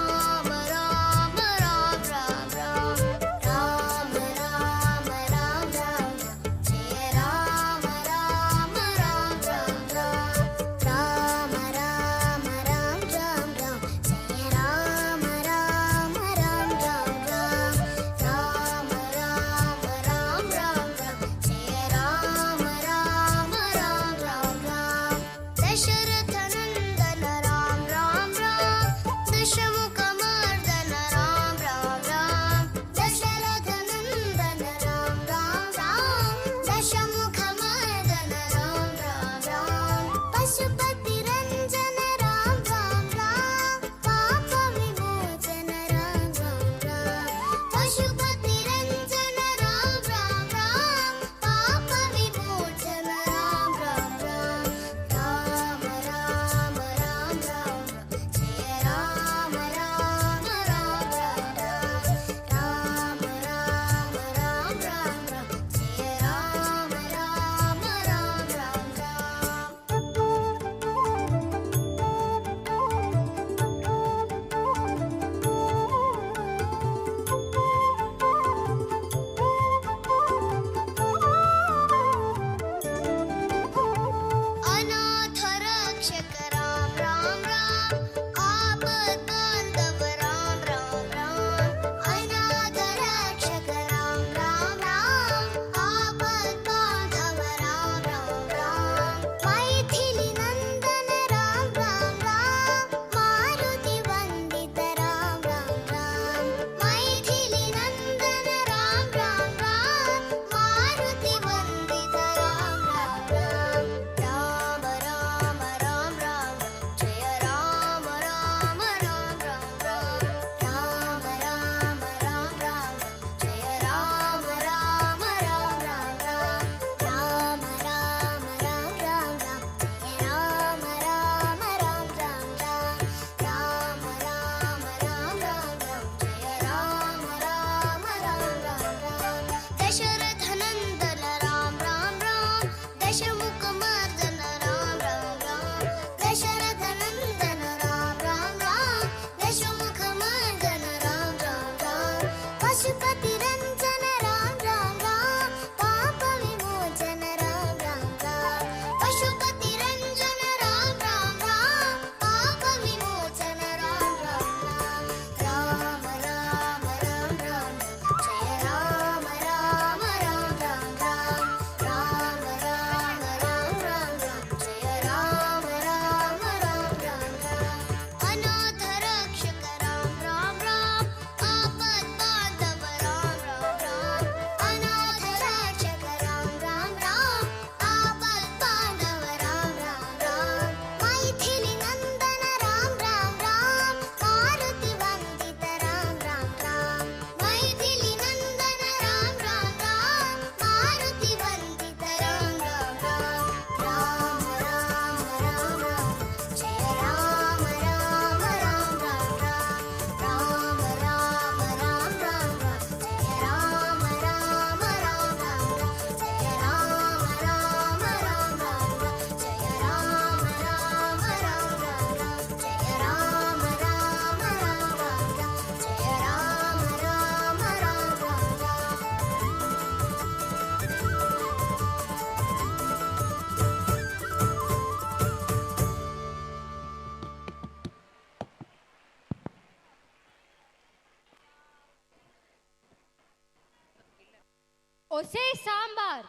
ఒసే సాంబార్,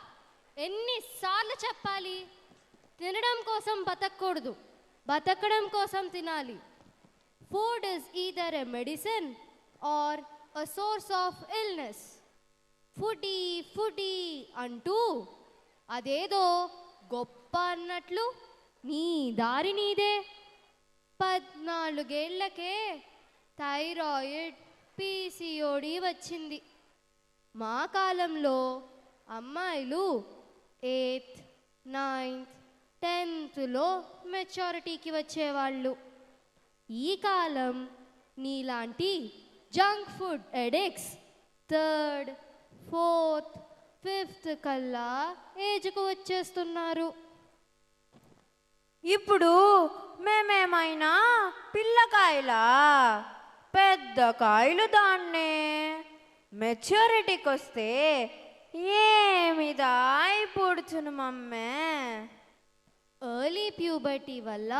ఎన్నిసార్లు చెప్పాలి? తినడం కోసం బతకూడదు, బతకడం కోసం తినాలి. Food is either a medicine or a source of illness. Foodie foodie అంటూ అదేదో గొప్ప అన్నట్లు నీ దారి నీదే. 14 ఏళ్లకే థైరాయిడ్, పీసీఓడి వచ్చింది. మా కాలంలో అమ్మాయిలు 8th, 9th, 10thలో మెచ్యూరిటీకి వచ్చేవాళ్ళు. ఈ కాలం నీలాంటి junk food addicts 3rd, 4th, 5th కల్లా ఏజ్కు వచ్చేస్తున్నారు. ఇప్పుడు మేమేమైనా పిల్లకాయలా? పెద్ద కాయలు దాన్నే. మెచ్యూరిటీకి వస్తే ఏమిదా అయిపోడుచును మమ్మే. ఎర్లీ ప్యూబర్టీ వల్ల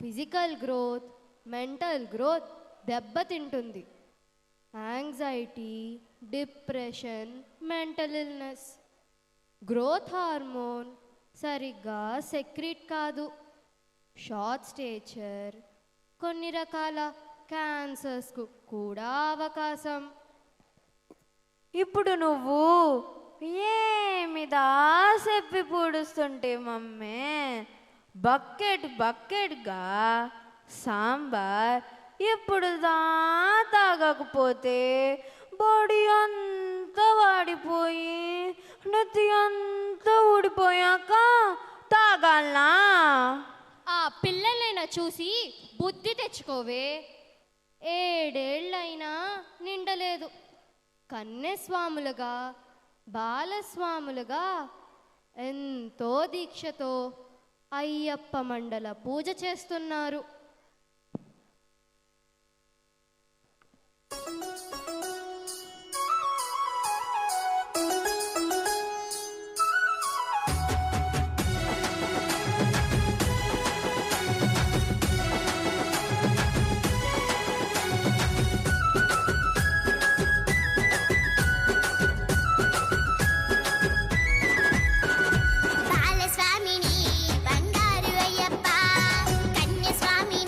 ఫిజికల్ గ్రోత్, మెంటల్ గ్రోత్ దెబ్బతింటుంది. Anxiety, depression, mental illness. Growth hormone సరిగ్గా సెక్రీట్ కాదు. షార్ట్ స్టేచర్, కొన్ని రకాల క్యాన్సర్స్కు కూడా అవకాశం. ఇప్పుడు నువ్వు ఏమిదా చెప్పి పూడుస్తుంటే మమ్మే. బకెట్గా సాంబార్ ఇప్పుడు తాగకపోతే బాడీ అంతా వాడిపోయి నెత్తి అంతా ఊడిపోయాక తాగాలనా? ఆ పిల్లలైనా చూసి బుద్ధి తెచ్చుకోవే. 7 ఏళ్ళైనా నిండలేదు. కన్యస్వాములుగా, బాలస్వాములుగా ఎంతో దీక్షతో అయ్యప్ప మండల పూజ చేస్తున్నారు. బాలస్వామిని బంగారు అయ్యప్ప, కన్యస్వామి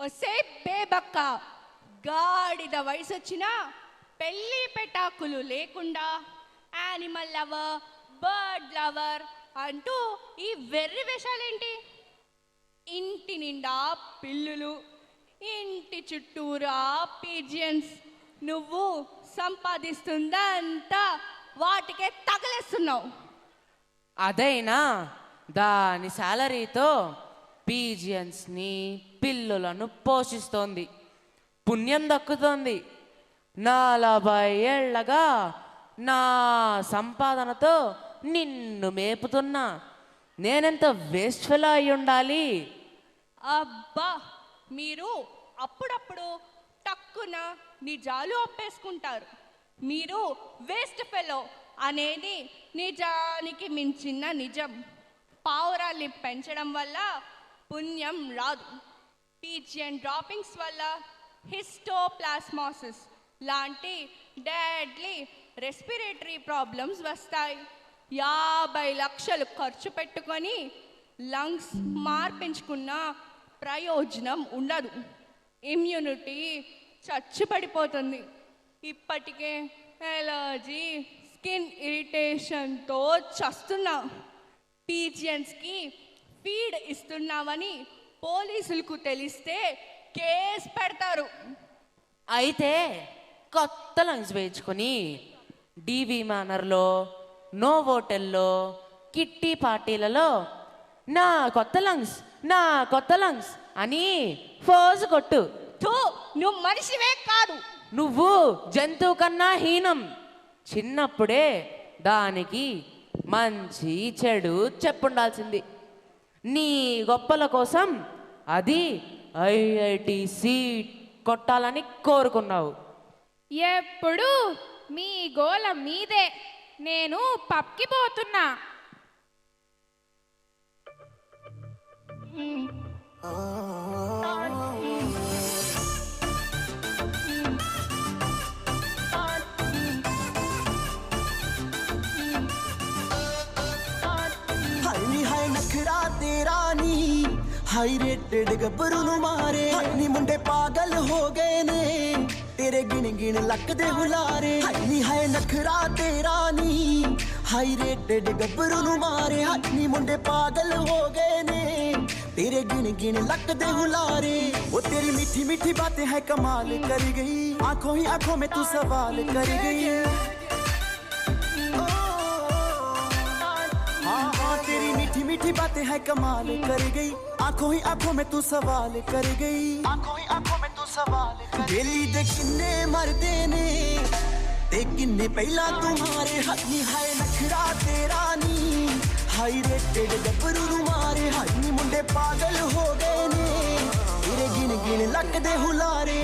ఒసే బేబక్క, గాడిద వయసు వచ్చినా పెళ్ళి పెటాకులు లేకుండా యానిమల్ లవర్, బర్డ్ లవర్ అంటూ ఈ వెర్రి వేషాలేంటి? ఇంటి నిండా పిల్లులు, ఇంటి చుట్టూరా పీజియన్స్, నువ్వు సంపాదిస్తుందంతా వాటికే తగలేస్తున్నావు. అదైనా దాని శాలరీతో పీజియన్స్ని, పిల్లులను పోషిస్తోంది, పుణ్యం దక్కుతోంది. 40 ఏళ్లగా నా సంపాదనతో నిన్ను మేపుతున్నా. నేనెంత వేస్ట్ ఫెలో అయి ఉండాలి? అబ్బా, మీరు అప్పుడప్పుడు టక్కున నిజాలు ఒప్పేసుకుంటారు. మీరు వేస్ట్ ఫెలో అనేది నిజానికి మించిన నిజం. పావురాల్ని పెంచడం వల్ల పుణ్యం రాదు. పీజియన్ డ్రాపింగ్స్ వల్ల హిస్టోప్లాస్మాసిస్ లాంటి డెడ్లీ రెస్పిరేటరీ ప్రాబ్లమ్స్ వస్తాయి. 50 లక్షలు ఖర్చు పెట్టుకొని లంగ్స్ మార్పించుకున్న ప్రయోజనం ఉండదు. ఇమ్యూనిటీ చచ్చిపడిపోతుంది. ఇప్పటికే ఎలర్జీ, స్కిన్ ఇరిటేషన్తో చస్తున్నా. పీజియన్స్కి ఫీడ్ ఇస్తున్నామని పోలీసులకు తెలిస్తే కేసు పెడతారు. అయితే కొత్త లంగ్స్ వేయించుకొని డివి మేనర్లో, నోవోటెల్లో, కిట్టి పార్టీలలో నా కొత్త లంగ్స్ అని ఫోజు కొట్టు. నువ్వు మనిషివే కాదు. నువ్వు జంతువు కన్నా హీనం. చిన్నప్పుడే దానికి మంచి చెడు చెప్పుండాల్సింది. నీ గొప్పల కోసం అది ఐఐటి సీట్ కొట్టాలని కోరుకున్నావు. ఎప్పుడు మీ గోల మీదే. నేను పక్కి పోతున్నా. नखरा तेरा नी हाई रेटेड गब्बरू नु मारे नी मुंडे पागल हो गए ने तेरे गिन गिन लक दे हुलारे नी हाय नखरा तेरा नी हाई रेटेड गब्बरू नु मारे नी मुंडे पागल हो गए ने तेरे गिन गिन लक दे हुलारे। वो तेरी मीठी मीठी बातें है कमाल कर गई, आंखों ही आंखों में तू सवाल कर गई। तेरी मीठी मीठी बातें हैं कमाल कर गई, आंखों ही आंखों में तू सवाल कर गई। आंखों ही आंखों में तू सवाल कर गई। दिल्ली दे किन्ने मरदे ने ते किन्ने पहला तुम्हारे हाथ नी हाय नखरा तेरा नी हाई रेटेड गब्बरू नु मारे हाय नी मुंडे पागल हो गए ने तेरे गिन गिन लक दे हुलारे।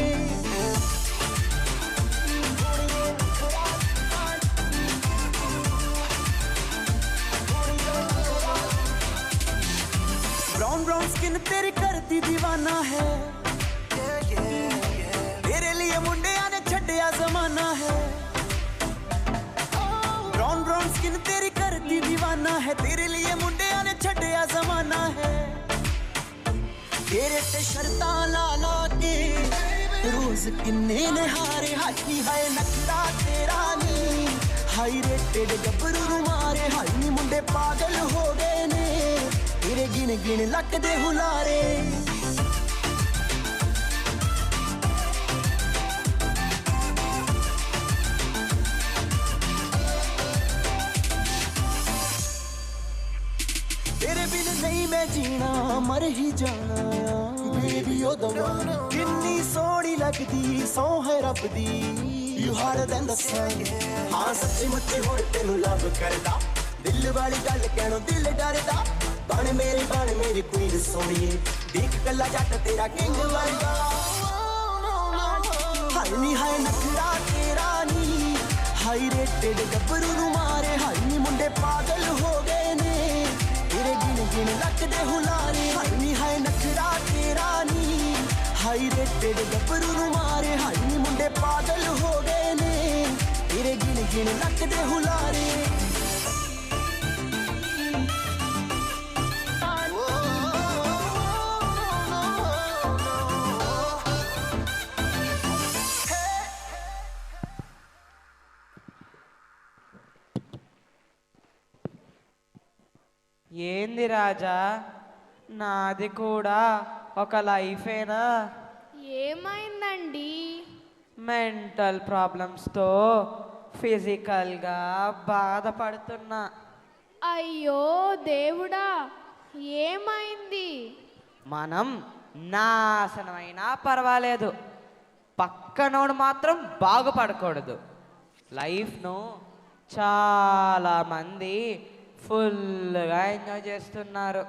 ब्राउन ब्राउन स्किन तेरी करती दीवाना है, तेरे लिए मुंडिया ने छड्डिया जमाना है। ब्राउन ब्राउन स्किन तेरी करती दीवाना है, तेरे लिए मुंडिया ने छड्डिया जमाना है। तेरे ते शर्तां ला ला के रोज किन्ने ने हारे हाथी हाय नखरा तेरा नी हाई रेटेड गब्बरू नु मारे हाय नी मुंडे पागल हो गए ने तेरे गिन गिन लक दे हुलारे। तेरे बिन नहीं मैं जीना मर ही जाना बेबी ओ दवाना किन्नी सोहनी लगदी सौ है रब दी यू हार्डर देन द सन। हां सच्ची मुच्ची हुण तेनू लव करदा दिल वाली गल कहणों दिल डरदा बन मेरी क्वीन सोनिए देख कला जट तेरा किंग वर्गा। हाय नी हाय नखरा तेरा नी हाई रेटेड गब्बरू नु मारे हाय नी मुंडे पागल हो गए ने तेरे गिन गिन लक दे हुलारे। हाय नी हाय नखरा तेरा नी हाई रेटेड गब्बरू नु मारे हाय नी मुंडे पागल हो गए ने तेरे गिन गिन लक दे हुलारे। ఏంది రాజా, నాది కూడా ఒక లైఫేనా? ఏమైందండి? మెంటల్ ప్రాబ్లమ్స్తో ఫిజికల్గా బాధపడుతున్నా. అయ్యో దేవుడా, ఏమైంది? మనం నాశనమైనా పర్వాలేదు, పక్కనోడు మాత్రం బాగుపడకూడదు. లైఫ్ను చాలామంది ఫుల్గా ఎంజాయ్ చేస్తున్నారు.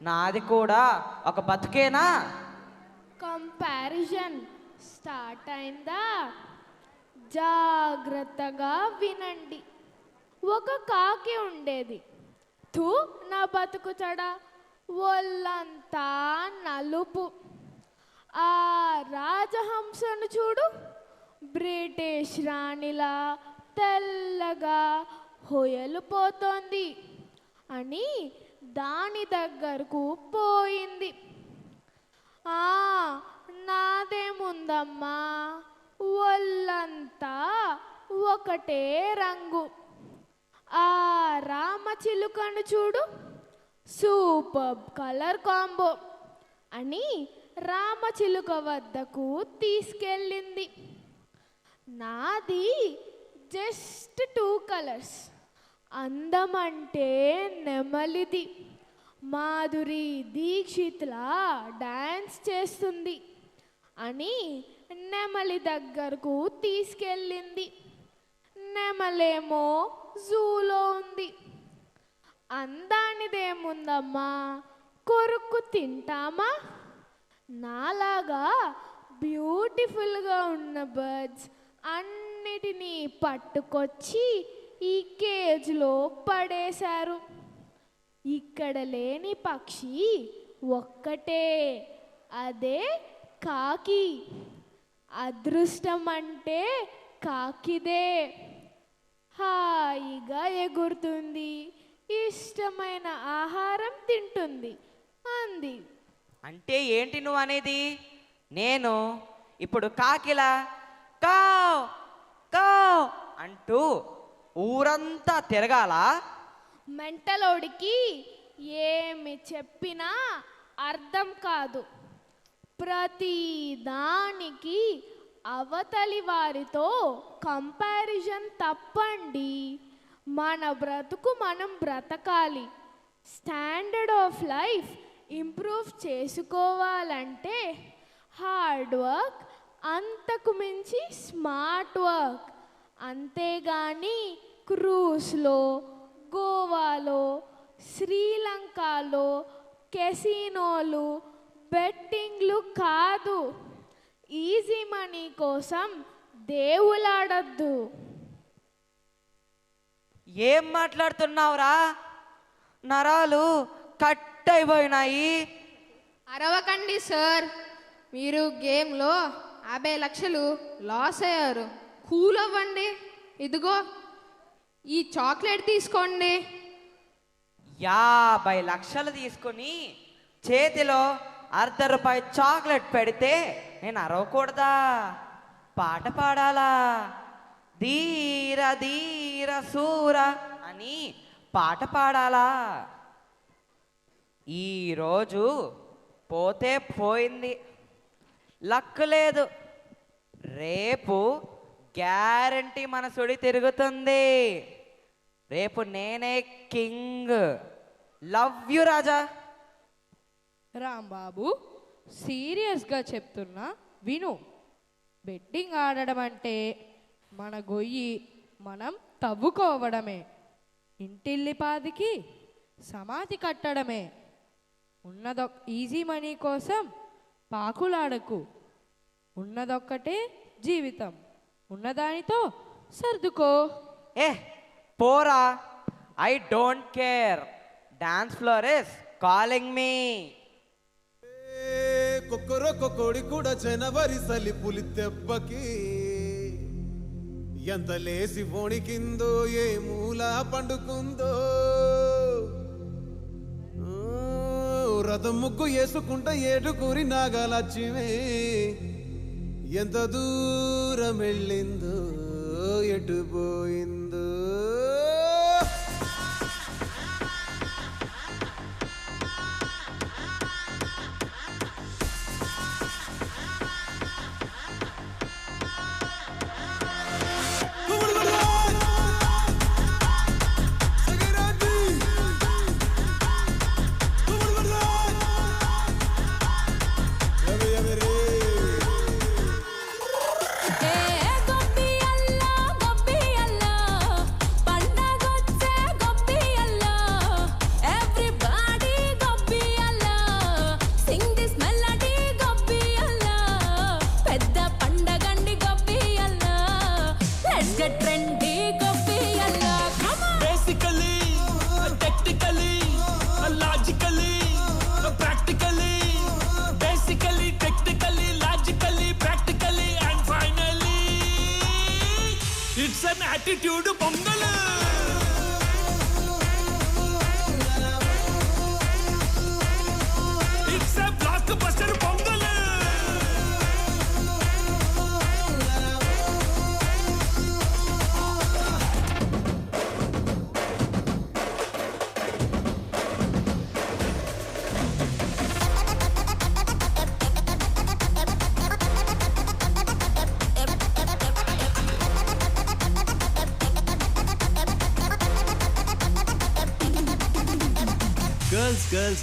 నాది కూడా ఒక బతుకేనా? కంపారిజన్ స్టార్ట్ అయిందా? జాగ్రత్తగా వినండి. ఒక కాకి ఉండేది. తూ నా బతుకు చెడ, ఒళ్ళంతా నలుపు. ఆ రాజహంసను చూడు, బ్రిటిష్ రాణిలా తెల్లగా హొయలుపోతోంది అని దాని దగ్గరకు పోయింది. నాదేముందమ్మా, ఒళ్ళంతా ఒకటే రంగు. ఆ రామచిలుకను చూడు, సూపర్ కలర్ కాంబో అని రామచిలుక వద్దకు తీసుకెళ్ళింది. నాది జస్ట్ 2 కలర్స్. అందమంటే నెమలిది, మాధురి దీక్షిత్లా డాన్స్ చేస్తుంది అని నెమలి దగ్గరకు తీసుకెళ్ళింది. నెమలేమో జూలో ఉంది. అందానిదేముందమ్మా, కొరుక్కు తింటామా? నాలాగా బ్యూటిఫుల్గా ఉన్న బర్డ్స్ అన్నిటినీ పట్టుకొచ్చి ఈ కేజ్లో పడేశారు. ఇక్కడ లేని పక్షి ఒక్కటే, అదే కాకి. అదృష్టం అంటే కాకిదే. హాయిగా ఎగురుతుంది, ఇష్టమైన ఆహారం తింటుంది అంది. అంటే ఏంటి నువ్వు అనేది? నేను ఇప్పుడు కాకిలా కావ్ కావ్ అంటూ ఊరంతా తిరగాలా? మెంటలోడికి ఏమి చెప్పినా అర్థం కాదు. ప్రతి దానికి అవతలి వారితో కంపారిజన్ తప్పండి. మన బ్రతుకు మనం బ్రతకాలి. స్టాండర్డ్ ఆఫ్ లైఫ్ ఇంప్రూవ్ చేసుకోవాలంటే హార్డ్ వర్క్, అంతకు మించి స్మార్ట్ వర్క్. అంతేగాని క్రూస్లో, గోవాలో, శ్రీలంకలో కెసినోలు, బెట్టింగ్లు కాదు. ఈజీ మనీ కోసం దేవులాడద్దు. ఏం మాట్లాడుతున్నావురా? నరాలు కట్ అయిపోయినాయి. అరవకండి సార్, మీరు గేమ్లో 50 లక్షలు లాస్ అయ్యారు. కూల్ అవ్వండి. ఇదిగో ఈ చాక్లెట్ తీసుకోండి. 50 లక్షలు తీసుకుని చేతిలో ₹1 చాక్లెట్ పెడితే నేను అరవకూడదా? పాట పాడాలా? ధీర ధీర సూర అని పాట పాడాలా? ఈరోజు పోతే పోయింది, లక్ లేదు. రేపు గ్యారంటీ మన సుడి తిరుగుతుంది. రేపు నేనే కింగ్. లవ్ యు రాజా. రాంబాబు, సీరియస్గా చెప్తున్నా విను. బెట్టింగ్ ఆడడం అంటే మన గొయ్యి మనం తవ్వుకోవడమే. ఇంటిల్లిపాదికి సమాధి కట్టడమే. ఈజీ మనీ కోసం పాకులాడకు. ఉన్నదొక్కటే జీవితం, ఉన్నదానితో సర్దుకో. పోరా, I don't care. Dance floor is calling me. కొక్కరొక్క కోడి కూడా జనవరి సలి పులి దెబ్బకి ఎంత లేసి వణికిందో, ఏ మూల పండుకుందో. రథం ముగ్గు వేసుకుంట ఏడుకూరి నాగలక్ష్మి ఎంత దూరం వెళ్ళిందో, ఎటు పోయిందో. attitude pongal. It's a blockbuster pongal.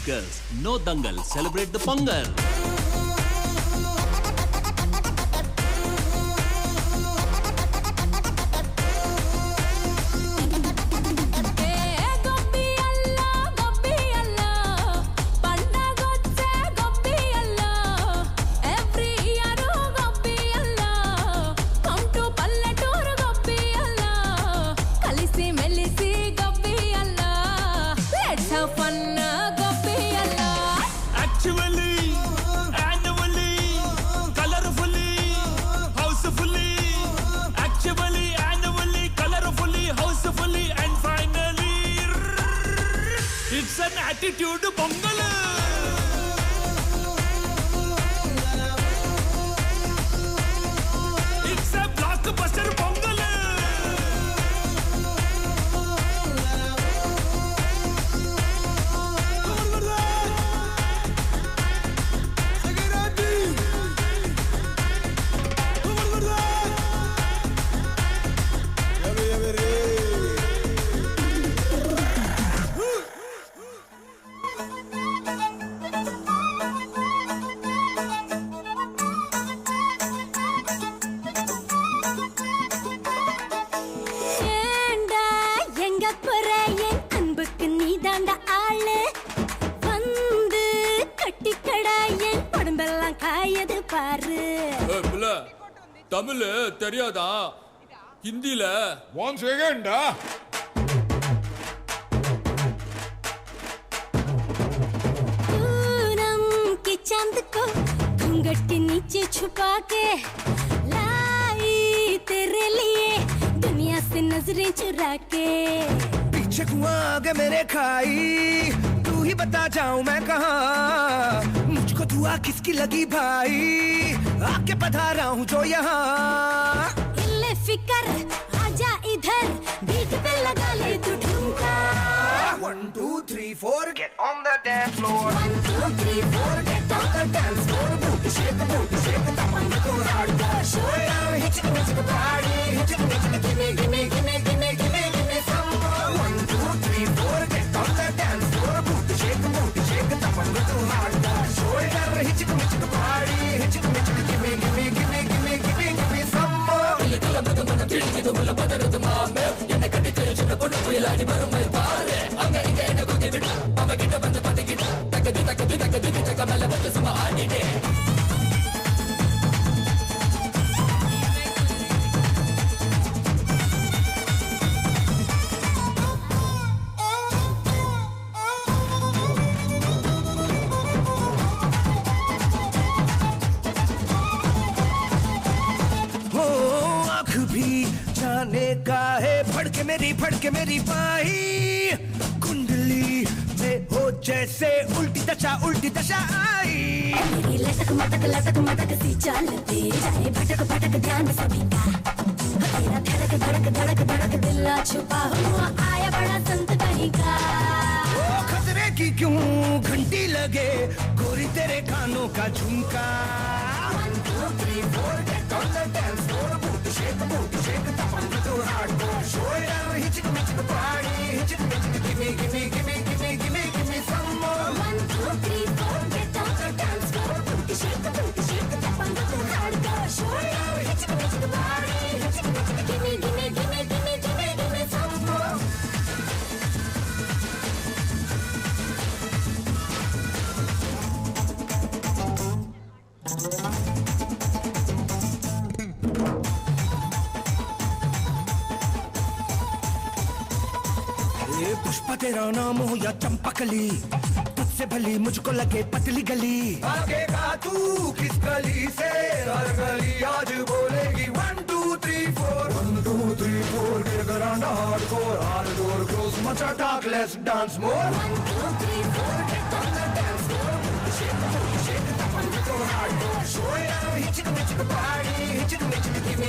Girls, no dangal, celebrate the Pongal. It's an attitude pongal. It's a blockbuster pongal. Tamil தெரியாதா? हिंदीல ஒன் செகண்டா. पूनम के चांद को घूंघट के नीचे छुपा के लाई तेरे लिए दुनिया से नजरें चुरा के. पीछे कुआं आगे मेरे खाई, तू ही बता जाऊं मैं कहाँ. मुझको दुआ किसकी लगी भाई, आके पधारा हूँ जो यहाँ. इल्ले फिकर आजा इधर, बीट पे लगा ले तू ठुमका. 1 2 3 4 get on the dance floor. 1 2 3 4 get on the dance floor. Booty shake, tapan go hardcore. Show down, hit the party, hit it, give me, give me, give me, give me, give me, give me some more. 1 2 3 4 get on the dance floor. Booty shake, tapan go hardcore. Show down, hit the party, hit it, give me, give me, give me, give me, give me, give me some more. का है फड़के मेरी बाही, कुंडली में हो जैसे उल्टी दशा आई. मेरी लटक मटक सी चलती जाए, भटक ध्यान सभी का. तेरा धड़क दिल छुपा हुआ आया बड़ा संत कहीं का. खतरे की क्यों घंटी लगे, गोरी तेरे कानों का झुमका. 1 2 3 4 get on the dance floor. Booty shake, tapan go hardcore. Show down, hit the party, hit it, give me, give me, give me, give me, give me, give me some more. 1 2 3 4 get on the dance floor. Booty shake, tapan go hardcore. Show down, hit the party, hit it, give me, give me, give me, give me, give me, give me some more. Pushpa तेरा नाम हो या चंपकली, तुझसे भली मुझको लगे पतली गली. भागेगा तू किस गली से, हर गली आज बोलेगी 1 2 3 4. 1 2 3 4 much talk, let's dance more. 1, 2, 3, 4, get on the dance floor. Shake it up and go hard. Show it out, hit it, party. Hit it, give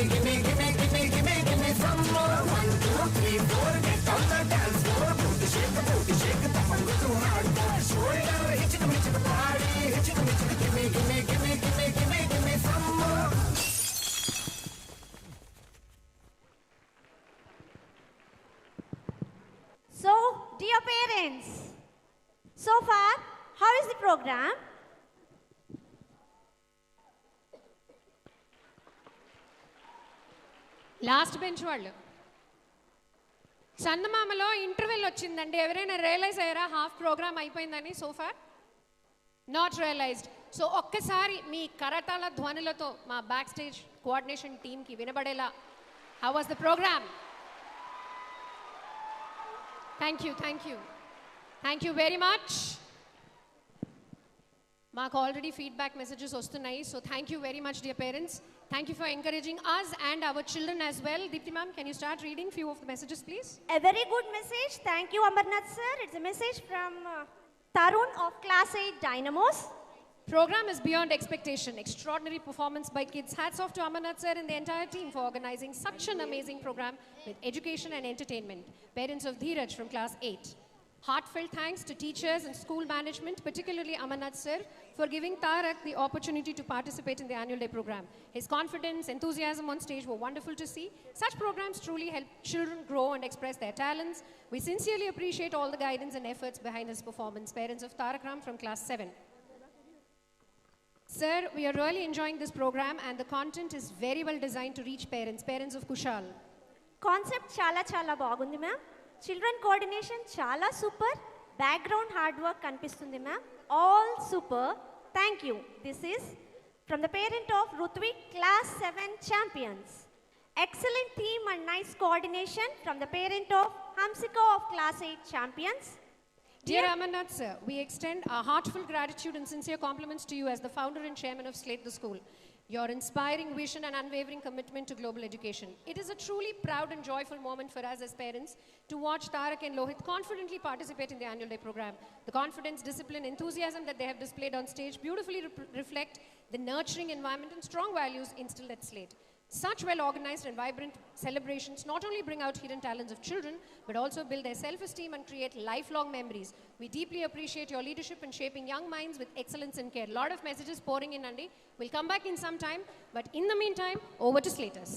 me some more. 1, 2, 3, 4, get on the dance floor. Shake it up and go hard. Show it out, hit it, party. Hit it, give me some more. So, dear parents, so far, how is the program? Last bench వాళ్ళు చందమామలో interval వచ్చిందండి. ఎవరైనా realise అయ్యారా half programme అయిపోయిందని? So far not realised. So ఒక్కసారి మీ కరతాళ ధ్వనులతో మా బ్యాక్ స్టేజ్ కోఆర్డినేషన్ టీమ్కి వినబడేలా how was the programme? Thank you very much. మాకు ఆల్రెడీ ఫీడ్బ్యాక్ మెసేజెస్ వస్తున్నాయి. So thank you very much dear parents. Thank you for encouraging us and our children as well. Deepti ma'am, can you start reading few of the messages, please? A very good message. Thank you, Amarnath sir. It's a message from Tarun of Class 8 Dynamos. Program is beyond expectation. Extraordinary performance by kids. Hats off to Amarnath sir and the entire team for organizing such an amazing program with education and entertainment. Parents of Dheeraj from Class 8. Heartfelt thanks to teachers and school management, particularly Amarnath sir, for giving Tarak the opportunity to participate in the annual day program. His confidence, enthusiasm on stage were wonderful to see. Such programs truly help children grow and express their talents. We sincerely appreciate all the guidance and efforts behind his performance. Parents of Tarak Ram from Class 7. Sir, we are really enjoying this program and the content is very well designed to reach parents of Kushal. Concept chala bagundi ma'am. Children coordination chala super. Background hard work kanipistundi ma'am. All super. Thank you. This is from the parent of Rutvik, Class 7 champions. Excellent theme and nice coordination from the parent of Hamsika of Class 8 champions. Dear Amarnath sir, we extend our heartfelt gratitude and sincere compliments to you as the founder and chairman of Slate the School. Your inspiring vision and unwavering commitment to global education. It is a truly proud and joyful moment for us as parents to watch Tarak and Lohit confidently participate in the annual day program. The confidence, discipline, enthusiasm that they have displayed on stage beautifully reflect the nurturing environment and strong values instilled at Slate. Such well-organized and vibrant celebrations not only bring out hidden talents of children, but also build their self-esteem and create lifelong memories. We deeply appreciate your leadership in shaping young minds with excellence and care. Lot of messages pouring in, Andy. We'll come back in some time, but in the meantime, over to Slaters.